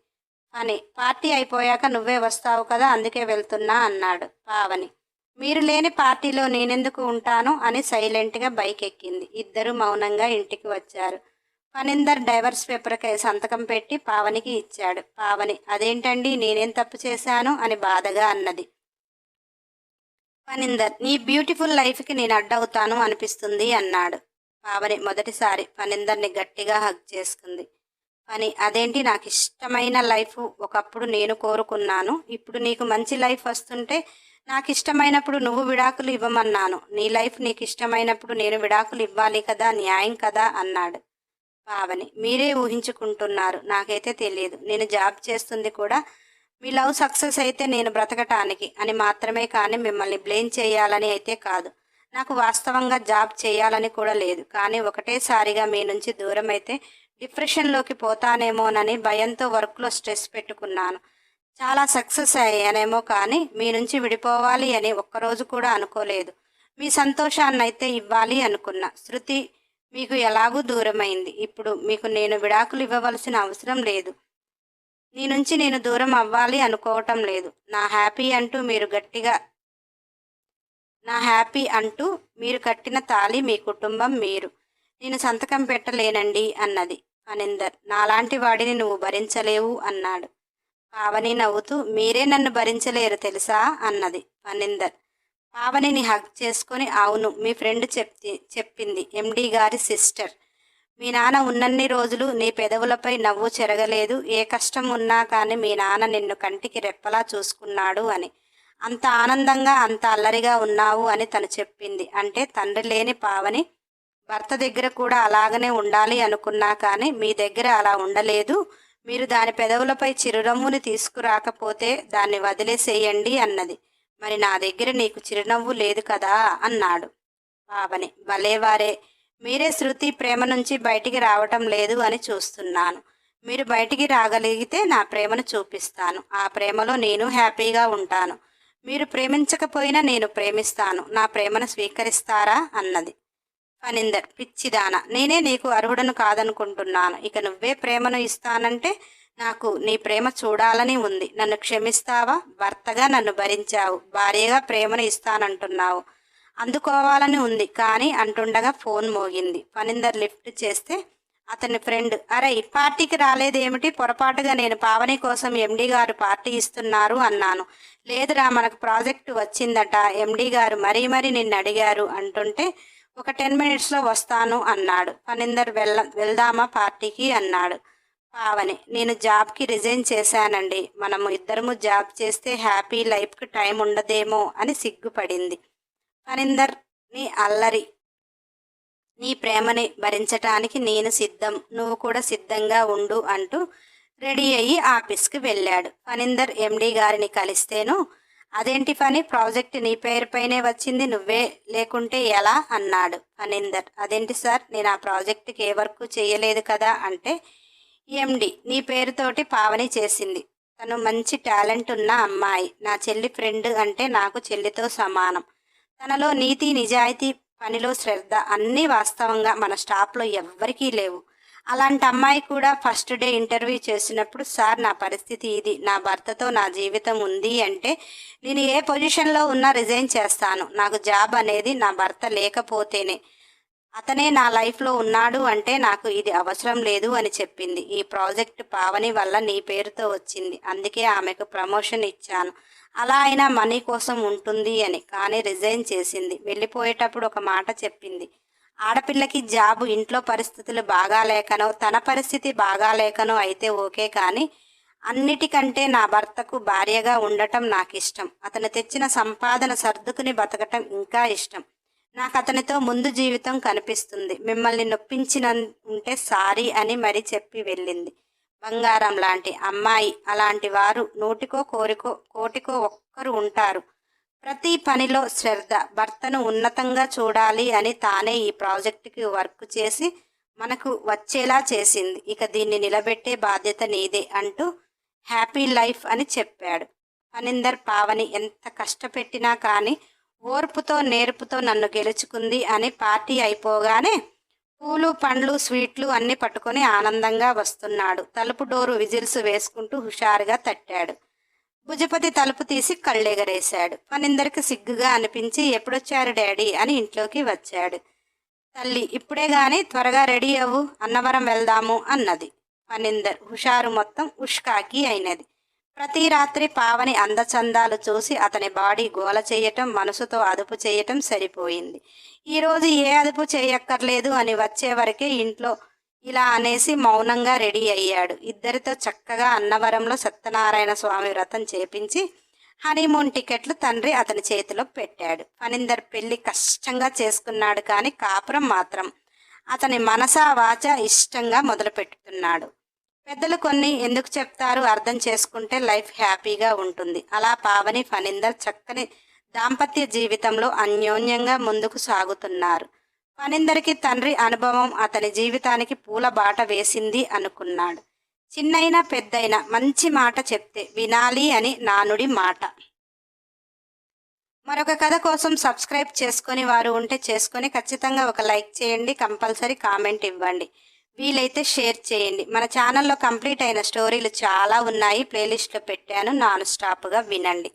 అని పార్టీ అయిపోయాక నువ్వే వస్తావు కదా, అందుకే వెళ్తున్నా అన్నాడు. పావని, మీరు లేని పార్టీలో నేనెందుకు ఉంటాను అని సైలెంట్గా బైక్ ఎక్కింది. ఇద్దరు మౌనంగా ఇంటికి వచ్చారు. ఫణీందర్ డైవర్స్ పేపర్కై సంతకం పెట్టి పావనికి ఇచ్చాడు. పావని, అదేంటండి నేనేం తప్పు చేశాను అని బాధగా అన్నది. ఫణీందర్, నీ బ్యూటిఫుల్ లైఫ్కి నేను అడ్డవుతాను అనిపిస్తుంది అన్నాడు. పావని మొదటిసారి ఫణీందర్ని గట్టిగా హగ్ చేసుకుంది. అని అదేంటి, నాకు ఇష్టమైన లైఫ్ ఒకప్పుడు నేను కోరుకున్నాను, ఇప్పుడు నీకు మంచి లైఫ్ వస్తుంటే నాకు ఇష్టమైనప్పుడు నువ్వు విడాకులు ఇవ్వమన్నాను, నీ లైఫ్ నీకు ఇష్టమైనప్పుడు నేను విడాకులు ఇవ్వాలి కదా, న్యాయం కదా అన్నాడు. పావని, మీరే ఊహించుకుంటున్నారు, నాకైతే తెలియదు. నేను జాబ్ చేస్తుంది కూడా మీ లవ్ సక్సెస్ అయితే నేను బ్రతకటానికి అని మాత్రమే, కానీ మిమ్మల్ని బ్లేమ్ చేయాలని అయితే కాదు. నాకు వాస్తవంగా జాబ్ చేయాలని కూడా లేదు, కానీ ఒకటేసారిగా మీ నుంచి దూరం అయితే డిప్రెషన్లోకి పోతానేమోనని భయంతో వర్క్లో స్ట్రెస్ పెట్టుకున్నాను. చాలా సక్సెస్ అయ్యానేమో, కానీ మీ నుంచి విడిపోవాలి అని ఒక్కరోజు కూడా అనుకోలేదు. మీ సంతోషాన్ని అయితే ఇవ్వాలి అనుకున్నా. శృతి మీకు ఎలాగూ దూరమైంది. ఇప్పుడు మీకు నేను విడాకులు ఇవ్వవలసిన అవసరం లేదు. నీ నుంచి నేను దూరం అవ్వాలి అనుకోవటం లేదు. నా హ్యాపీ అంటూ మీరు కట్టిన తాళి, మీ కుటుంబం, మీరు. నేను సంతకం పెట్టలేనండి అన్నది. ఫణీందర్, నాలాంటి వాడిని నువ్వు భరించలేవు అన్నాడు. పావని నవ్వుతూ, మీరే నన్ను భరించలేరు తెలుసా అన్నది. ఫణీందర్ పావనిని హగ్ చేసుకొని, అవును, మీ ఫ్రెండ్ చెప్పింది, ఎండి గారి సిస్టర్. మీ నాన్న ఉన్నన్ని రోజులు నీ పెదవులపై నవ్వు చెరగలేదు. ఏ కష్టం ఉన్నా కానీ మీ నాన్న నిన్ను కంటికి రెప్పలా చూసుకున్నాడు అని. అంత ఆనందంగా అంత అల్లరిగా ఉన్నావు అని తను చెప్పింది. అంటే తండ్రి లేని పావని భర్త దగ్గర కూడా అలాగనే ఉండాలి అనుకున్నా కానీ మీ దగ్గర అలా ఉండలేదు. మీరు దాని పెదవులపై చిరునవ్వుని తీసుకురాకపోతే దాన్ని వదిలేసేయండి అన్నది. మరి నా దగ్గర నీకు చిరునవ్వు లేదు కదా అన్నాడు. పావని, భలేవారే, మీరే శృతి ప్రేమ నుంచి బయటికి రావటం లేదు అని చూస్తున్నాను. మీరు బయటికి రాగలిగితే నా ప్రేమను చూపిస్తాను. ఆ ప్రేమలో నేను హ్యాపీగా ఉంటాను. మీరు ప్రేమించకపోయినా నేను ప్రేమిస్తాను. నా ప్రేమను స్వీకరిస్తారా అన్నది. ఫణీందర్, పిచ్చిదానా, నేనే నీకు అర్హుడను కాదనుకుంటున్నాను. ఇక నువ్వే ప్రేమను ఇస్తానంటే నాకు నీ ప్రేమ చూడాలని ఉంది. నన్ను క్షమిస్తావా? భర్తగా నన్ను భరించావు, భార్యగా ప్రేమను ఇస్తానంటున్నావు, అందుకోవాలని ఉంది కానీ అంటుండగా ఫోన్ మోగింది. ఫణీందర్ లిఫ్ట్ చేస్తే అతని ఫ్రెండ్, అరే పార్టీకి రాలేదేమిటి? పొరపాటుగా నేను పావని కోసం ఎండి గారు పార్టీ ఇస్తున్నారు అన్నాను. లేదురా, మనకు ప్రాజెక్టు వచ్చిందట, ఎండి గారు మరీ నిన్ను అడిగారు అంటుంటే ఒక 10 minutesలో వస్తాను అన్నాడు. ఫణీందర్, వెళ్దామా పార్టీకి అన్నాడు. పావని, నేను జాబ్కి రిజైన్ చేశానండి. మనము ఇద్దరము జాబ్ చేస్తే హ్యాపీ లైఫ్కి టైం ఉండదేమో అని సిగ్గుపడింది. ఫణీందర్, నీ అల్లరి, నీ ప్రేమని భరించటానికి నేను సిద్ధం, నువ్వు కూడా సిద్ధంగా ఉండు అంటూ రెడీ అయ్యి ఆఫీస్కి వెళ్ళాడు. ఫణీందర్ ఎండి గారిని కలిస్తేను, అదేంటి ఫణి, ప్రాజెక్ట్ నీ పేరుపైనే వచ్చింది, నువ్వే లేకుంటే ఎలా అన్నాడు. ఫణీందర్, అదేంటి సార్, నేను ఆ ప్రాజెక్టుకి ఏ వర్క్ చేయలేదు కదా అంటే, ఎండి నీ పేరుతోటి పావని చేసింది. తను మంచి టాలెంట్ ఉన్న అమ్మాయి, నా చెల్లి ఫ్రెండ్ అంటే నాకు చెల్లితో సమానం. తనలో నీతి నిజాయితీ, పనిలో శ్రద్ధ అన్నీ వాస్తవంగా మన స్టాఫ్లో ఎవ్వరికీ లేవు. అలాంటి అమ్మాయి కూడా ఫస్ట్ డే ఇంటర్వ్యూ చేసినప్పుడు, సార్ నా పరిస్థితి ఇది, నా భర్తతో నా జీవితం ఉంది అంటే నేను ఏ పొజిషన్లో ఉన్నా రిజైన్ చేస్తాను, నాకు జాబ్ అనేది నా భర్త లేకపోతేనే, అతనే నా లైఫ్లో ఉన్నాడు అంటే నాకు ఇది అవసరం లేదు అని చెప్పింది. ఈ ప్రాజెక్ట్ పావని వల్ల నీ పేరుతో వచ్చింది, అందుకే ఆమెకు ప్రమోషన్ ఇచ్చాను, అలా అయినా మనీ కోసం ఉంటుంది అని. కానీ రిజైన్ చేసింది. వెళ్ళిపోయేటప్పుడు ఒక మాట చెప్పింది, ఆడపిల్లకి జాబు ఇంట్లో పరిస్థితులు బాగాలేకనో తన పరిస్థితి బాగాలేకనో అయితే ఓకే, కానీ అన్నిటికంటే నా భర్తకు భార్యగా ఉండటం నాకు ఇష్టం, అతను తెచ్చిన సంపాదన సర్దుకుని బతకటం ఇంకా ఇష్టం, నాకు అతనితో ముందు జీవితం కనిపిస్తుంది, మిమ్మల్ని నొప్పించిన ఉంటే సారీ అని మరీ చెప్పి వెళ్ళింది. బంగారం లాంటి అమ్మాయి. అలాంటి వారు నూటికో కోటికో ఒక్కరు ఉంటారు. ప్రతి పనిలో శ్రద్ధ, భర్తను ఉన్నతంగా చూడాలి అని తానే ఈ ప్రాజెక్టుకి వర్క్ చేసి మనకు వచ్చేలా చేసింది. ఇక దీన్ని నిలబెట్టే బాధ్యత నీదే అంటూ హ్యాపీ లైఫ్ అని చెప్పాడు. ఫణీందర్, పావని ఎంత కష్టపెట్టినా కానీ ఓర్పుతో నేర్పుతో నన్ను గెలుచుకుంది అని పార్టీ అయిపోగానే పూలు పండ్లు స్వీట్లు అన్నీ పట్టుకొని ఆనందంగా వస్తున్నాడు. తలుపు డోరు విజిల్స్ వేసుకుంటూ హుషారుగా తట్టాడు. భుజపతి తలుపు తీసి కళ్ళెగరేశాడు. ఫణీందర్కి సిగ్గుగా అనిపించి, ఎప్పుడొచ్చారు డాడీ అని ఇంట్లోకి వచ్చాడు. తల్లి, ఇప్పుడే గాని, త్వరగా రెడీ అవ్వు, అన్నవరం వెళ్దాము అన్నది. ఫణీందర్ హుషారు మొత్తం ఉష్కాకి అయినది. ప్రతి రాత్రి పావని అందచందాలు చూసి అతని బాడీ గోల చేయటం, మనసుతో అదుపు చేయటం సరిపోయింది. ఈరోజు ఏ అదుపు చేయక్కర్లేదు అని వచ్చేవరకే ఇంట్లో ఇలా అనేసి మౌనంగా రెడీ అయ్యాడు. ఇద్దరితో చక్కగా అన్నవరంలో సత్యనారాయణ స్వామి వ్రతం చేపించి హనీమూన్ టికెట్లు తండ్రి అతని చేతిలో పెట్టాడు. ఫణీందర్ పెళ్లి కష్టంగా చేసుకున్నాడు, కానీ కాపురం మాత్రం అతని మనసా వాచ ఇష్టంగా మొదలు పెట్టుతున్నాడు. పెద్దలు కొన్ని ఎందుకు చెప్తారు, అర్థం చేసుకుంటే లైఫ్ హ్యాపీగా ఉంటుంది. అలా పావని ఫణీందర్ చక్కని దాంపత్య జీవితంలో అన్యోన్యంగా ముందుకు సాగుతున్నారు. ఫణీందర్కి తండ్రి అనుభవం అతని జీవితానికి పూల బాట వేసింది అనుకున్నాడు. చిన్నైనా పెద్దయినా మంచి మాట చెప్తే వినాలి అని నానుడి మాట. మరొక కథ కోసం సబ్స్క్రైబ్ చేసుకొని వారు ఉంటే చేసుకొని ఖచ్చితంగా ఒక లైక్ చేయండి, కంపల్సరీ కామెంట్ ఇవ్వండి, వీలైతే షేర్ చేయండి. మన ఛానల్లో కంప్లీట్ అయిన స్టోరీలు చాలా ఉన్నాయి, ప్లేలిస్ట్లో పెట్టాను, నాన్ స్టాప్గా వినండి.